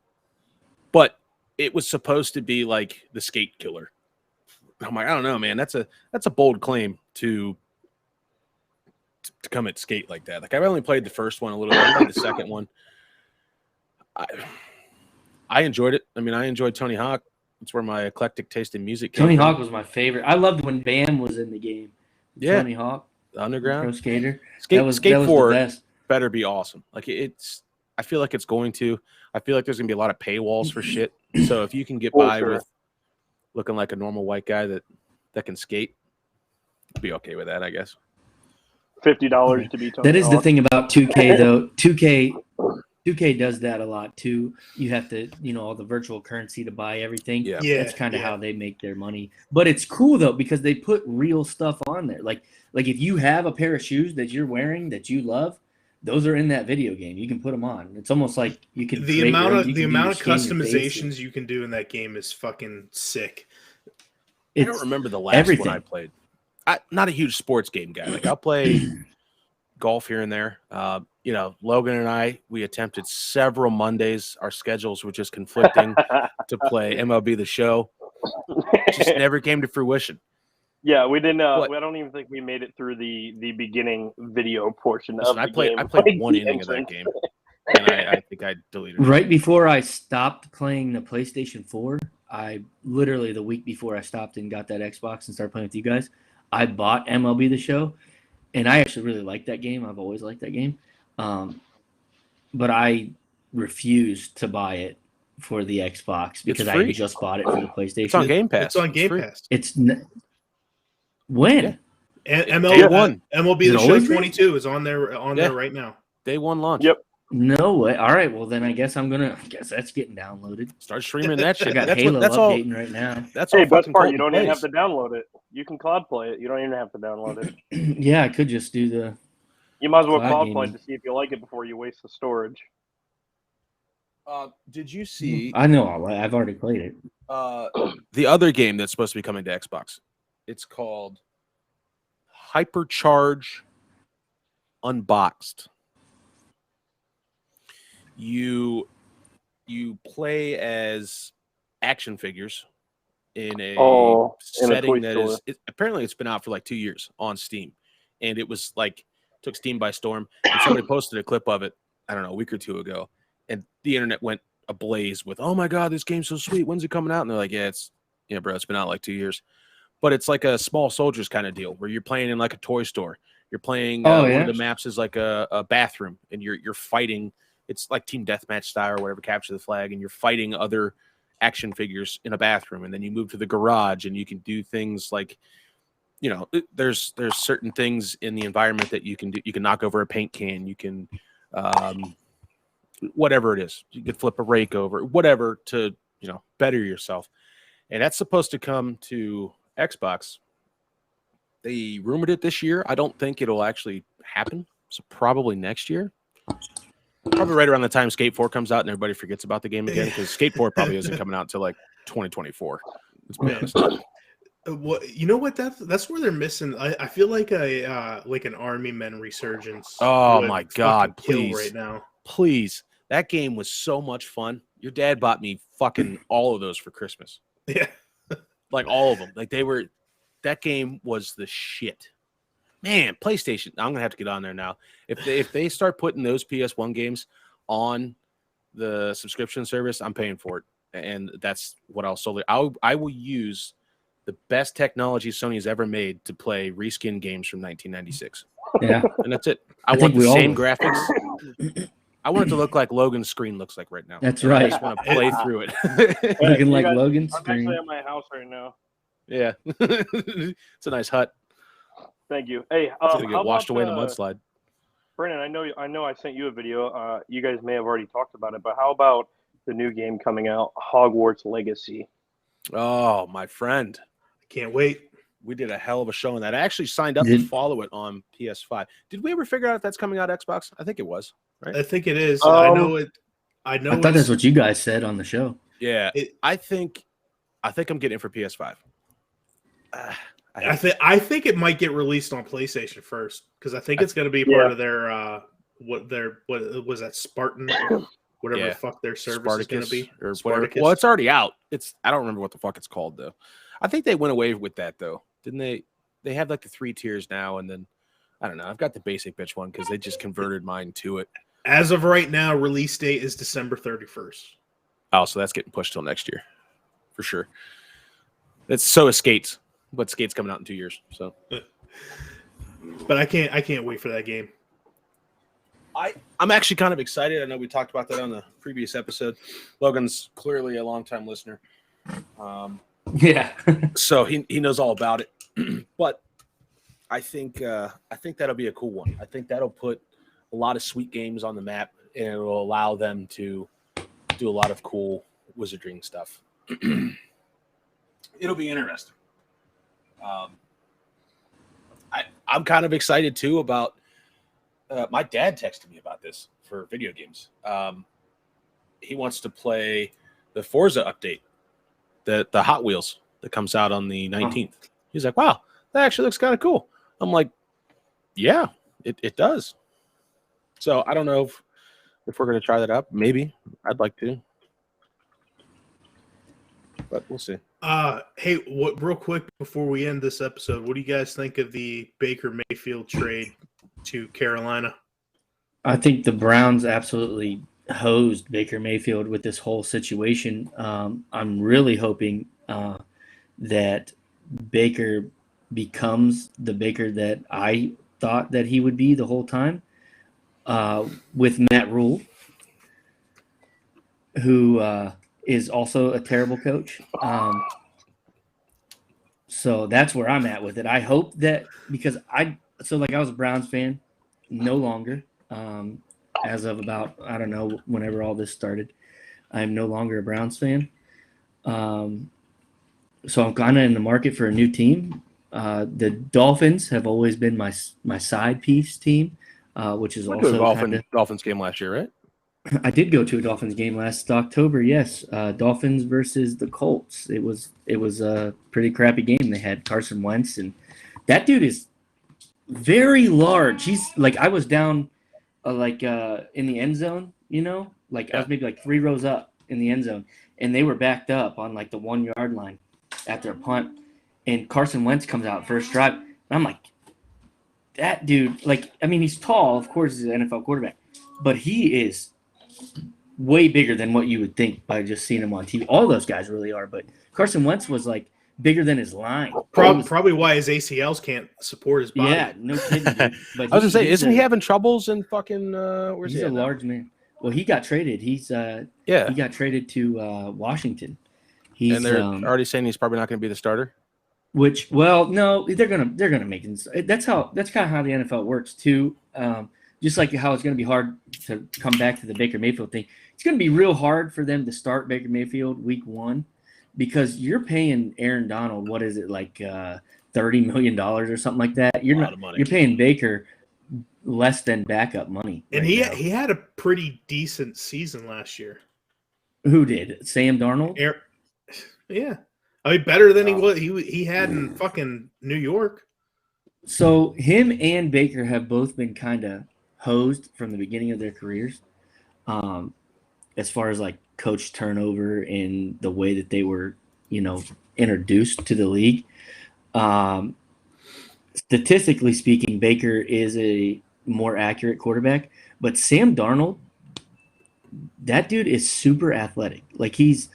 But it was supposed to be like the skate killer. I'm like, I don't know, man. That's a bold claim to come at skate like that. Like I've only played the first one a little bit. I played the second one. I enjoyed it. I mean, I enjoyed Tony Hawk. It's where my eclectic taste in music came Tony from. Hawk was my favorite. I loved when Bam was in the game. Yeah. Tony Hawk, Underground pro skater. Skate That was the 4 best. Better be awesome. Like I feel like it's going to. I feel like there's gonna be a lot of paywalls for shit. So if you can get by with looking like a normal white guy that can skate, be okay with that, I guess. $50 to be Tony That is Hawk. the thing about 2K though. 2K does that a lot too. You have to, all the virtual currency to buy everything. Yeah. That's kind of how they make their money. But it's cool though because they put real stuff on there. Like if you have a pair of shoes that you're wearing that you love, those are in that video game. You can put them on. It's almost like you can. The amount of customizations you can do in that game is fucking sick. I don't remember the last one I played. Not a huge sports game guy. Like I'll play golf here and there. Logan and I, we attempted several Mondays. Our schedules were just conflicting to play MLB The Show. It just never came to fruition. Yeah, we didn't. I don't even think we made it through the beginning video portion of the game. I played one inning of that game, and I think I deleted it. Right before I stopped playing the PlayStation 4, I literally the week before I stopped and got that Xbox and started playing with you guys, I bought MLB The Show, and I actually really liked that game. I've always liked that game, but I refused to buy it for the Xbox because I just bought it for the PlayStation. It's on Game Pass. It's on Game Pass. When? Yeah. MLB The Show 22 is on there there right now. Day one launch. Yep. No way. All right. Well, then I guess that's getting downloaded. Start streaming that shit. I got Halo updating right now. That's all. Best part, you don't even have to download it. You can cloud play it. You don't even have to download it. Yeah, I could just do the. You might as well cloud play it to see if you like it before you waste the storage. Did you see? I know. I've already played it. The other game that's supposed to be coming to Xbox. It's called Hypercharge Unboxed. You play as action figures in a setting that is apparently it's been out for like 2 years on Steam, and it was like took Steam by storm. And somebody posted a clip of it, I don't know, a week or two ago, and the internet went ablaze with, "Oh my god, this game's so sweet! When's it coming out?" And they're like, bro, it's been out like 2 years." But it's like a small soldiers kind of deal where you're playing in like a toy store. You're playing one of the maps is like a bathroom, and you're fighting. It's like Team Deathmatch style or whatever, capture the flag, and you're fighting other action figures in a bathroom. And then you move to the garage, and you can do things like, there's certain things in the environment that you can do. You can knock over a paint can. You can, whatever it is, you could flip a rake over, whatever to better yourself. And that's supposed to come to Xbox. They rumored it this year. I don't think it'll actually happen. So probably next year. Probably right around the time Skate 4 comes out and everybody forgets about the game again, because Skate 4 probably isn't coming out until like 2024. Let's be honest. What? That's where they're missing. I feel like an Army Men resurgence. Oh my god! Please, right now, please. That game was so much fun. Your dad bought me fucking all of those for Christmas. Yeah, like all of them. Like they were. That game was the shit. Man, PlayStation. I'm gonna have to get on there now. If they start putting those PS1 games on the subscription service, I'm paying for it, and that's what I'll solely. I will use the best technology Sony's ever made to play reskin games from 1996. Yeah. and that's it. I think want the we all same would. graphics. I want it to look like Logan's screen looks like right now. That's And I right. just want to play through it. Looking You like guys- Logan's I'm actually screen. at my house right now. Yeah, it's a nice hut. Thank you. Hey, It's how gonna get washed about, away in a mudslide. Brennan, I know I sent you a video. You guys may have already talked about it, but how about the new game coming out, Hogwarts Legacy? Oh, my friend, Can't wait. we did a hell of a show on that. I actually signed up to follow it on PS5. Did we ever figure out if that's coming out Xbox? I think it was. Right? I think it is. I know it. I know. I thought that's what you guys said on the show. Yeah, It- I think I'm getting it for PS5. I think it might get released on PlayStation first because I think it's going to be part of their what was that Spartan, whatever Yeah. the fuck their service is going to be. or Spartacus. whatever. Well, it's already out. I don't remember what the fuck it's called though. I think they went away with that though, didn't they? They have like the 3 tiers now, and then I don't know. I've got the basic bitch one because they just converted mine to it. As of right now, release date is December 31st. Oh, so that's getting pushed till next year, for sure. It's so is Skates, but Skates coming out in 2 years. So, But I can't wait for that game. I'm actually kind of excited. I know we talked about that on the previous episode. Logan's clearly a longtime listener, Yeah. so he knows all about it. But I think that'll be a cool one. I think that'll put a lot of sweet games on the map, and it will allow them to do a lot of cool wizarding stuff. It'll be interesting. I'm kind of excited too about. My dad texted me about this for video games. He wants to play the Forza update, the Hot Wheels that comes out on the 19th. He's like, "Wow, that actually looks kind of cool." I'm like, "Yeah, it does." So I don't know if we're going to try that out. Maybe I'd like to, but we'll see. Hey, real quick before we end this episode, what do you guys think of the Baker Mayfield trade to Carolina? I think the Browns absolutely hosed Baker Mayfield with this whole situation. I'm really hoping that Baker becomes the Baker that I thought that he would be the whole time, with Matt Rule, who is also a terrible coach. So that's where I'm at with it. I hope that because I was a Browns fan, no longer. As of about, I don't know, whenever all this started, I'm no longer a Browns fan. So I'm kind of in the market for a new team. The Dolphins have always been my side piece team, which is Went to a also Dolphins game last year, right? I did go to a Dolphins game last October. Yes, Dolphins versus the Colts. It was a pretty crappy game. They had Carson Wentz, and that dude is very large. He's like, I was down in the end zone, I was maybe like 3 rows up in the end zone, and they were backed up on like the 1 yard line after a punt, and Carson Wentz comes out first drive, and I'm like, that dude, he's tall, of course, he's an NFL quarterback, but he is way bigger than what you would think by just seeing him on TV. All those guys really are, but Carson Wentz was like bigger than his line. Probably why his ACLs can't support his body. Yeah, no kidding. Dude. But I was gonna say, isn't he having troubles in fucking? Where's he's he? a large man. Well, he got traded. He got traded to Washington. And they're already saying he's probably not going to be the starter. Which, well, no, they're gonna make it. That's kind of how the NFL works too. Just like how it's going to be hard to come back to the Baker Mayfield thing. It's going to be real hard for them to start Baker Mayfield week 1 because you're paying Aaron Donald, what is it, like $30 million or something like that. You're paying Baker less than backup money. And right he had a pretty decent season last year. Who did? Sam Darnold? Yeah. I mean, better than he had in fucking New York. So him and Baker have both been kind of hosed from the beginning of their careers, as far as like coach turnover and the way that they were, introduced to the league. Statistically speaking, Baker is a more accurate quarterback, but Sam Darnold, that dude is super athletic. Like he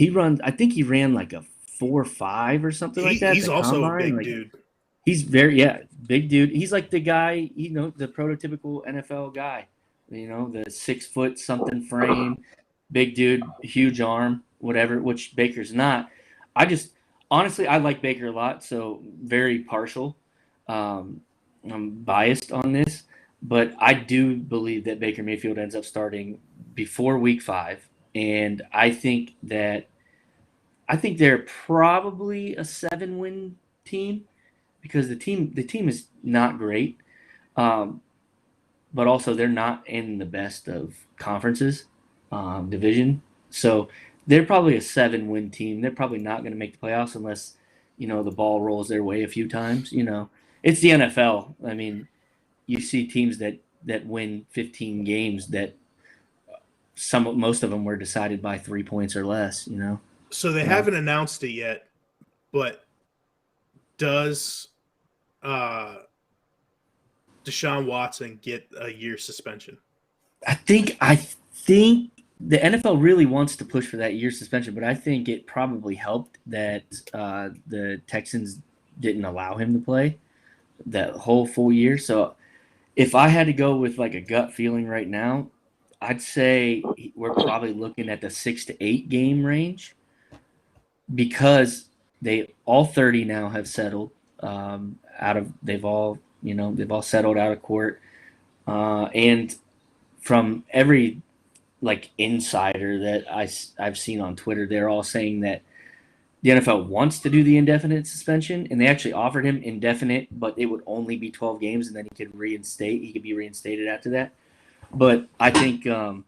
runs, I think he ran like a 4.5 or something like that. He's also a big dude. He's big dude. He's like the guy, the prototypical NFL guy. The 6 foot something frame, big dude, huge arm, whatever. Which Baker's not. Honestly, I like Baker a lot, so very partial. I'm biased on this, but I do believe that Baker Mayfield ends up starting before Week 5, and I think they're probably a 7-win team because the team is not great, but also they're not in the best of conferences division, so they're probably a 7-win team. They're probably not going to make the playoffs unless the ball rolls their way a few times. It's the NFL. I mean, you see teams that win 15 games that most of them were decided by 3 points or less. So they haven't announced it yet, but does Deshaun Watson get a year suspension? I think the NFL really wants to push for that year suspension, but I think it probably helped that the Texans didn't allow him to play that whole full year. So if I had to go with like a gut feeling right now, I'd say we're probably looking at the 6 to 8 game range because all 30 now have settled they've all settled out of court. And from every like insider that I've seen on Twitter, they're all saying that the NFL wants to do the indefinite suspension, and they actually offered him indefinite, but it would only be 12 games, and then he could be reinstated after that. But I think you're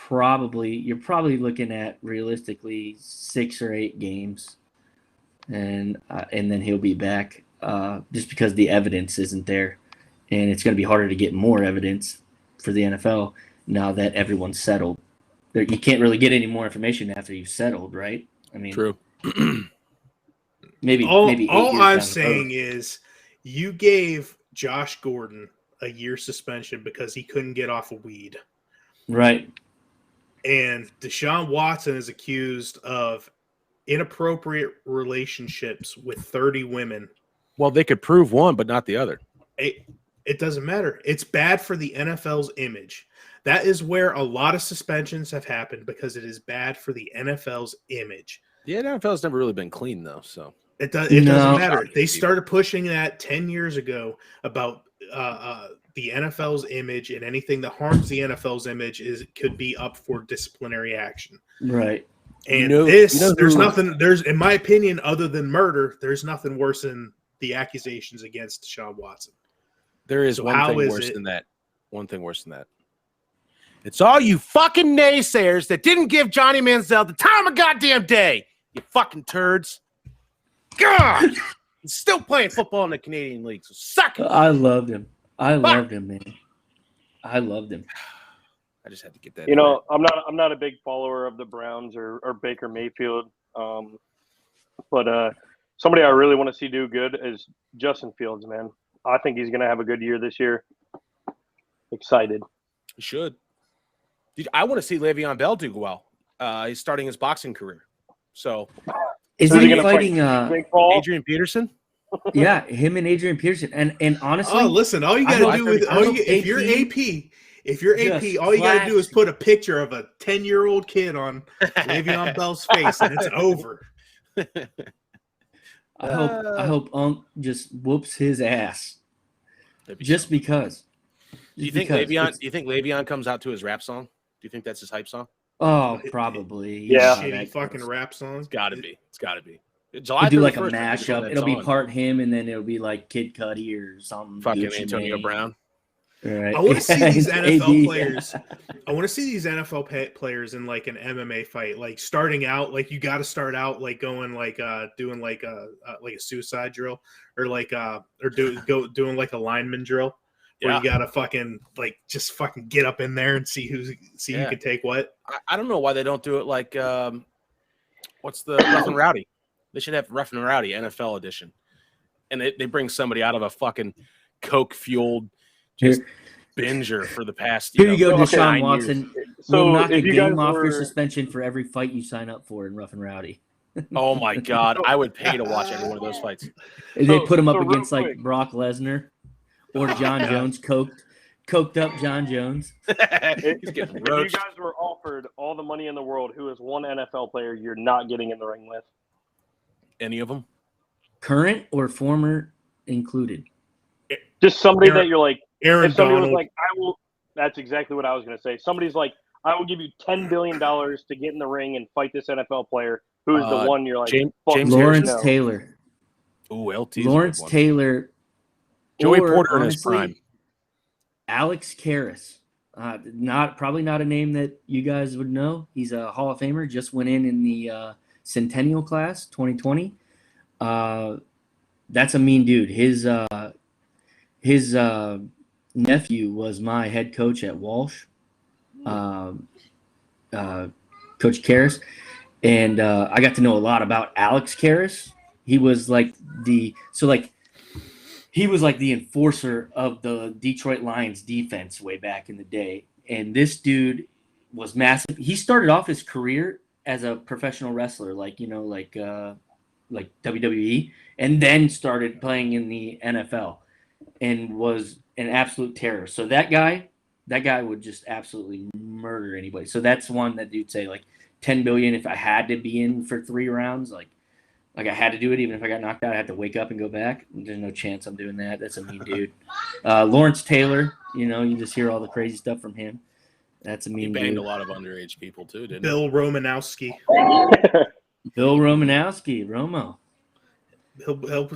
probably looking at realistically 6 or 8 games, and then he'll be back just because the evidence isn't there, and it's going to be harder to get more evidence for the NFL now that everyone's settled. You can't really get any more information after you've settled, right? I mean, True. maybe All 8 years I'm down saying the road. is you gave Josh Gordon a year suspension because he couldn't get off of weed. Right. And Deshaun Watson is accused of inappropriate relationships with 30 women. Well, they could prove one, but not the other. It doesn't matter. It's bad for the NFL's image. That is where a lot of suspensions have happened because it is bad for the NFL's image. The NFL's never really been clean, though. So It doesn't matter. They started pushing that 10 years ago about the NFL's image, and anything that harms the NFL's image could be up for disciplinary action. Right. And there's nothing. In my opinion, other than murder, there's nothing worse than the accusations against Deshaun Watson. There is one thing worse than that. One thing worse than that. It's all you fucking naysayers that didn't give Johnny Manziel the time of goddamn day. You fucking turds. God! He's still playing football in the Canadian League, so suck it. I loved him. Loved him, man. I loved him. I just had to get that. I'm not a big follower of the Browns or Baker Mayfield. But somebody I really want to see do good is Justin Fields, man. I think he's going to have a good year this year. Excited. He should. I want to see Le'Veon Bell do well. He's starting his boxing career. So is he fighting Adrian Peterson? Yeah, him and Adrian Peterson. And honestly, listen, all you got to do if you're AP, all you got to do is put a picture of a 10-year-old kid on Le'Veon Bell's face, and it's over. I hope Unc just whoops his ass. Just because. Do you think Le'Veon comes out to his rap song? Do you think that's his hype song? Oh, probably. Yeah. Shitty fucking rap song. It's gotta be. We'll do like a mashup. It'll be part him, and then it'll be like Kid Cudi or something. Fucking Antonio Brown. Right. I want to see these NFL players. I want to see these NFL players in like an MMA fight. Like starting out, like you got to start out like going like doing like a suicide drill or doing like a lineman drill. Where you gotta fucking just get up in there and see who can take what. I don't know why they don't do it like what's the Rough and Rowdy? They should have Rough and Rowdy NFL edition, and they bring somebody out of a fucking coke fueled just binger for the past. Here you go, Deshaun Watson. So we'll knock a game off were... your suspension for every fight you sign up for in Rough and Rowdy. Oh my God, I would pay to watch any one of those fights. They put him up real against like quick. Brock Lesnar or John God. Jones, coked up John Jones. He's getting If you roached. guys were offered all the money in the world, who is one NFL player you're not getting in the ring with? Any of them? Current or former included. Just somebody Aaron- that you're like, Aaron if somebody Donald. was like, I will, that's exactly what I was going to say. Somebody's like, I will give you $10 billion to get in the ring and fight this NFL player. Who is the one you're like, James fuck, Lawrence no. Taylor. Ooh, LT's a Lawrence good one. Taylor. Joey or, Porter in his honestly, prime. Alex Karras. Probably not a name that you guys would know. He's a Hall of Famer. Just went in the Centennial class 2020. That's a mean dude. His nephew was my head coach at Walsh, Coach Karras, and I got to know a lot about Alex Karras. He was like the enforcer of the Detroit Lions defense way back in the day. And this dude was massive. He started off his career as a professional wrestler, like WWE, and then started playing in the NFL and was an absolute terror. So that guy would just absolutely murder anybody. So that's one that you'd say like 10 billion if I had to be in for 3 rounds, like I had to do it. Even if I got knocked out, I had to wake up and go back. There's no chance I'm doing that. That's a mean dude. Lawrence Taylor, you just hear all the crazy stuff from him. That's a He mean banged dude. a lot of underage people too, didn't Bill Romanowski. Bill Romanowski, Romo.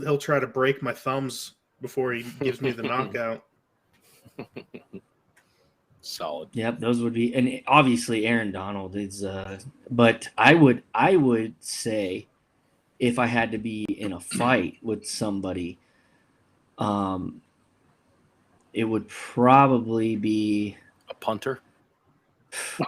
He'll try to break my thumbs before he gives me the knockout. he? Solid. Yep, those would be, and obviously Aaron Donald is. But I would say, if I had to be in a fight with somebody, it would probably be. A punter.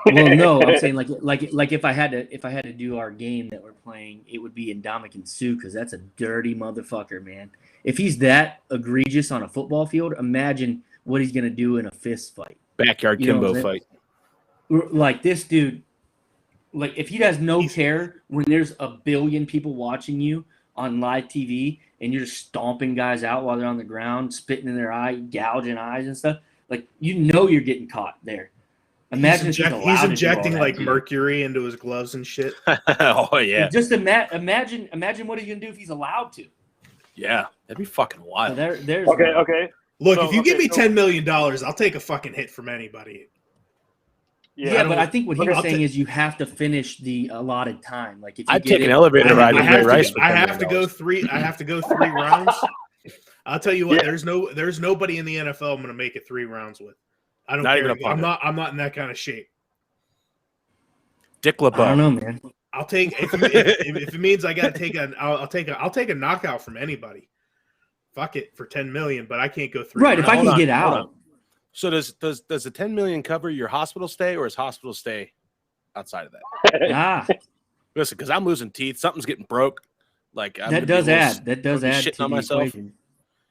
Well, no, I'm saying like if I had to do our game that we're playing, it would be Ndamukong Suh, because that's a dirty motherfucker, man. If he's that egregious on a football field, imagine what he's gonna do in a fist fight. Backyard You know what Kimbo I'm fight. Like this dude, like if he has no care when there's a billion people watching you on live TV and you're just stomping guys out while they're on the ground, spitting in their eye, gouging eyes and stuff, like you're getting caught there. Imagine he's if injecting injecting like mercury into his gloves and shit. Oh yeah. Just imagine what he's gonna do if he's allowed to. Yeah. That'd be fucking So wild. there's Okay. Look, So, if you give me so- $10 million, I'll take a fucking hit from anybody. Yeah, but don't- I think what he okay, was I'll saying ta- is you have to finish the allotted time. Like if you I'd get take an it- elevator ride I with Ray have Rice. to, for I $10 have to million. go three. I have to go 3 rounds. I'll tell you what. Yeah. There's nobody in the NFL I'm going to make it 3 rounds with. I don't Not care. even a punter. I'm not in that kind of shape. Dick I don't LeBeau. know, man. I'll take if it means I got to take I'll take a knockout from anybody. Fuck it for 10 million, but I can't go 3 Right, if I rounds. can get hold out. on. So does the 10 million cover your hospital stay, or is hospital stay outside of that? Listen, because I'm losing teeth, something's getting broke. Like I'm That gonna does be a little- add. That does I'm add shitting to on the myself. equation.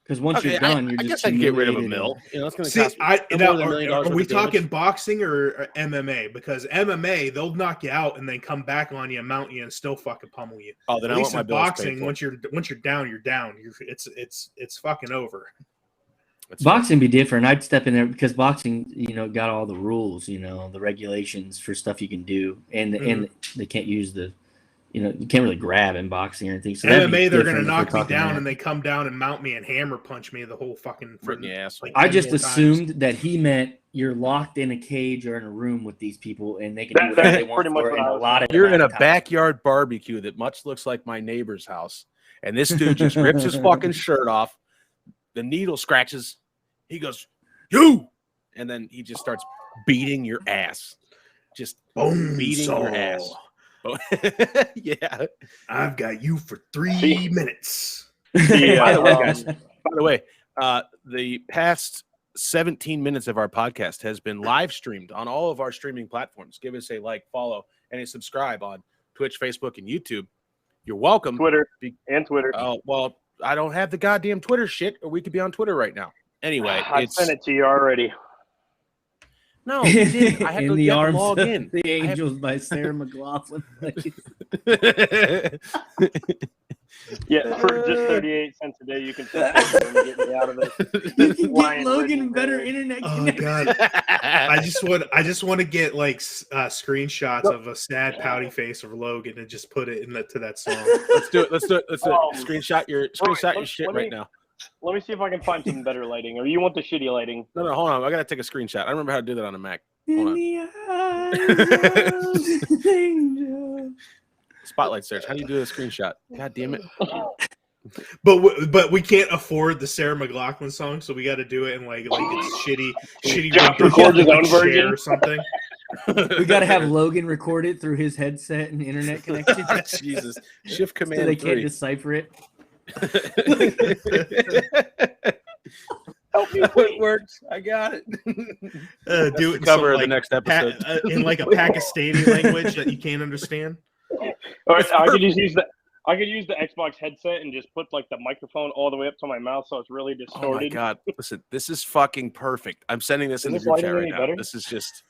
Because once Okay, you're done, you're I just guess I can get rid of a humiliated. mill. You know, it's going to See, cost me no more than $1 million. are worth we of damage. talking boxing or MMA? Because MMA, they'll knock you out and then come back on you, mount you, and still fucking pummel you. Oh, then At I least want my in bills paid boxing, for. once you're down, you're down. It's fucking over. That's fair. Boxing be different. I'd step in there because boxing, got all the rules, the regulations for stuff you can do, and they can't use the, you can't really grab in boxing or anything. So that'd be MMA, they're different gonna if knock we're me talking down that. and they come down and mount me and hammer punch me the whole fucking. Right in the ass. like I 10 just more times. assumed that he meant you're locked in a cage or in a room with these people, and they can do That- whatever that's they want pretty much for what in I a was lot of. You're in a backyard barbecue that much looks like my neighbor's house, and this dude just rips his fucking shirt off. The needle scratches. He goes, "You," and then he just starts beating your ass. Just Boom, beating saw. your ass. Yeah. I've got you for 3 See? minutes. By the way, guys. By the way, the past 17 minutes of our podcast has been live streamed on all of our streaming platforms. Give us a like, follow, and a subscribe on Twitch, Facebook, and YouTube. You're welcome. Twitter. Oh, well, I don't have the goddamn Twitter shit, or we could be on Twitter right now. Anyway, I sent it to you already. No, he didn't. I had In to, the you had to Arms log of in. the Angels by Sarah McLachlan. Yeah, for just 38 cents a day, you can still pay for and get me out of this. You can Lion get Logan ridden better bird. internet Oh connection. God! I just want to get like screenshots of a sad pouty face of Logan and just put it to that song. Let's do it. Um, Screenshot your shit right now. Let me see if I can find some better lighting. Or you want the shitty lighting? No, hold on. I gotta take a screenshot. I remember how to do that on a Mac. In Hold on. the eyes of the angel. Spotlight search. How do you do a screenshot? God damn it. But we can't afford the Sarah McLachlan song, so we got to do it in like it's shitty. Josh records his own Share version or something. We got to have Logan record it through his headset and internet connection. Jesus. Shift So command they can't 3. decipher it. Help me, It please. works. I got it. Do it in Cover some, of the next episode. in like a Pakistani language that you can't understand. Or I could just use the Xbox headset and just put like the microphone all the way up to my mouth, so it's really Oh my distorted. god! Listen, this is fucking perfect. I'm sending this in the this group chat lighting right any now. better? This is just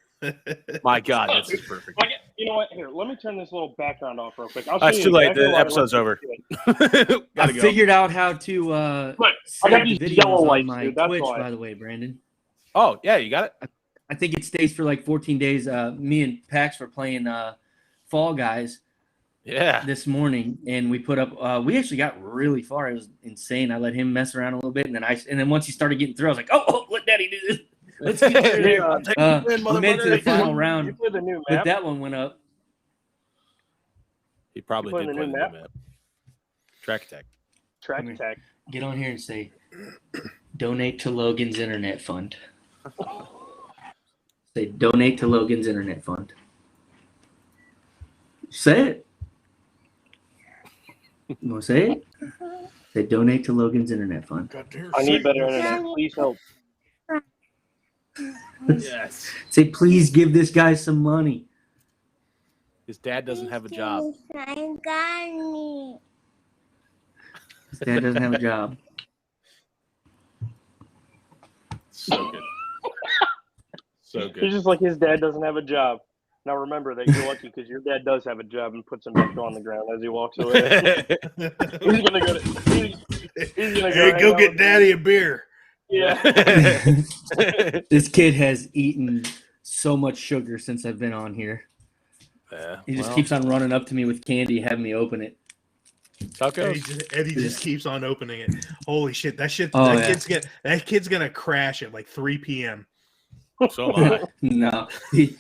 my god. This is perfect. Like, you know what? Here, let me turn this little background off real quick. I'll It's show too you late. exactly The why I episode's like over. this. Gotta I go. figured out how to Look, I save got the these videos yellow on lights, my dude, that's Twitch, why. by the way, Brandon. Oh yeah, you got it. I think it stays for like 14 days. Me and Pax were playing Fall Guys Yeah. this morning, and we put up. We actually got really far. It was insane. I let him mess around a little bit, and then once he started getting through, I was like, "Oh, let Daddy do this. Let's get through there." I'll take We the win, made it to the motherfucker. final You round, play the new but map. that one went up. He probably You did playing play the the new new map. Track attack. Track Come here. attack. Get on here and say, "Donate to Logan's Internet Fund." Say, "Donate to Logan's Internet Fund." Say it. You want to say it? Say, "Donate to Logan's Internet Fund." I need better internet. Please help. Yes. Say, "Please give this guy some money." His dad doesn't have a job. His dad doesn't have a job. So good. So He's good. just like his dad doesn't have a job. Now remember that you're lucky because your dad does have a job and puts him back on the ground as he walks away. He's gonna go. He's gonna Hey, hang go out get with Daddy a beer. Yeah. This kid has eaten so much sugar since I've been on here. Yeah, He just well, keeps on running up to me with candy, having me open it. that's how it And goes. he just keeps on opening it. Holy shit! Oh, That kid's gonna crash at like 3 p.m. So am I. No, he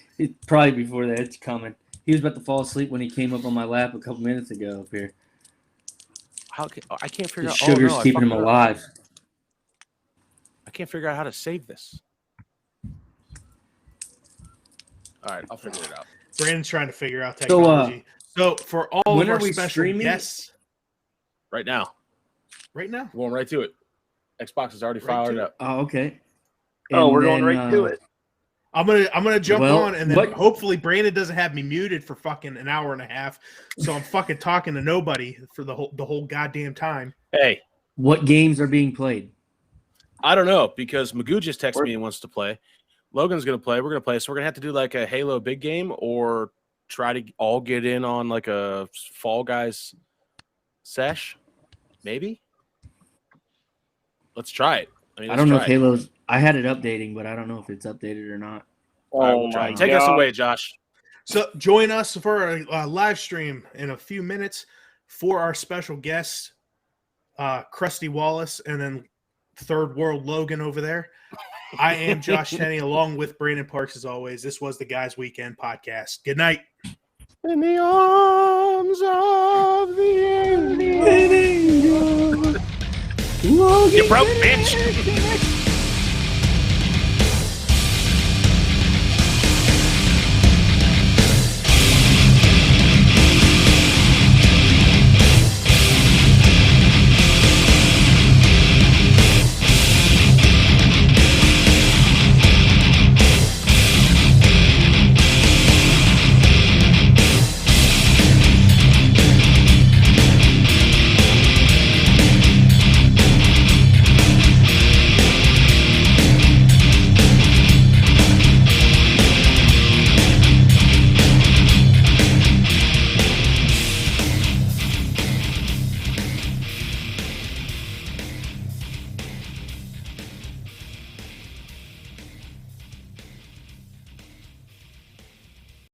probably before that it's coming. He was about to fall asleep when he came up on my lap a couple minutes ago up here. I can't figure The out. sugar's I keeping him fucked it up. alive. I can't figure out how to save this. All right, I'll figure it out. Brandon's trying to figure out So, technology. So for all when of are our we special streaming? guests Right now, right now, going right to it. Xbox is already Right fired to it. up. Oh, okay. Oh, And we're going then, right to it. I'm gonna jump Well, on, and then what- hopefully Brandon doesn't have me muted for fucking an hour and a half, so I'm fucking talking to nobody for the whole goddamn time. Hey, What games are being played? I don't know because Magoo just texted We're- me and wants to play. Logan's gonna play. We're gonna play. So we're gonna have to do like a Halo big game or try to all get in on like a Fall Guys sesh. Maybe. Let's try it. I mean, I don't know if let's try it. Halo's. I had it updating, but I don't know if it's updated or not. All right, Oh we'll try my it. Take god! us away, Josh. So join us for a live stream in a few minutes for our special guests, Crusty Wallace, and then Third World Logan over there. I am Josh Tenney, along with Brandon Parks, as always. This was the Guys Weekend podcast. Good night. In the arms of the angel. You broke, bitch.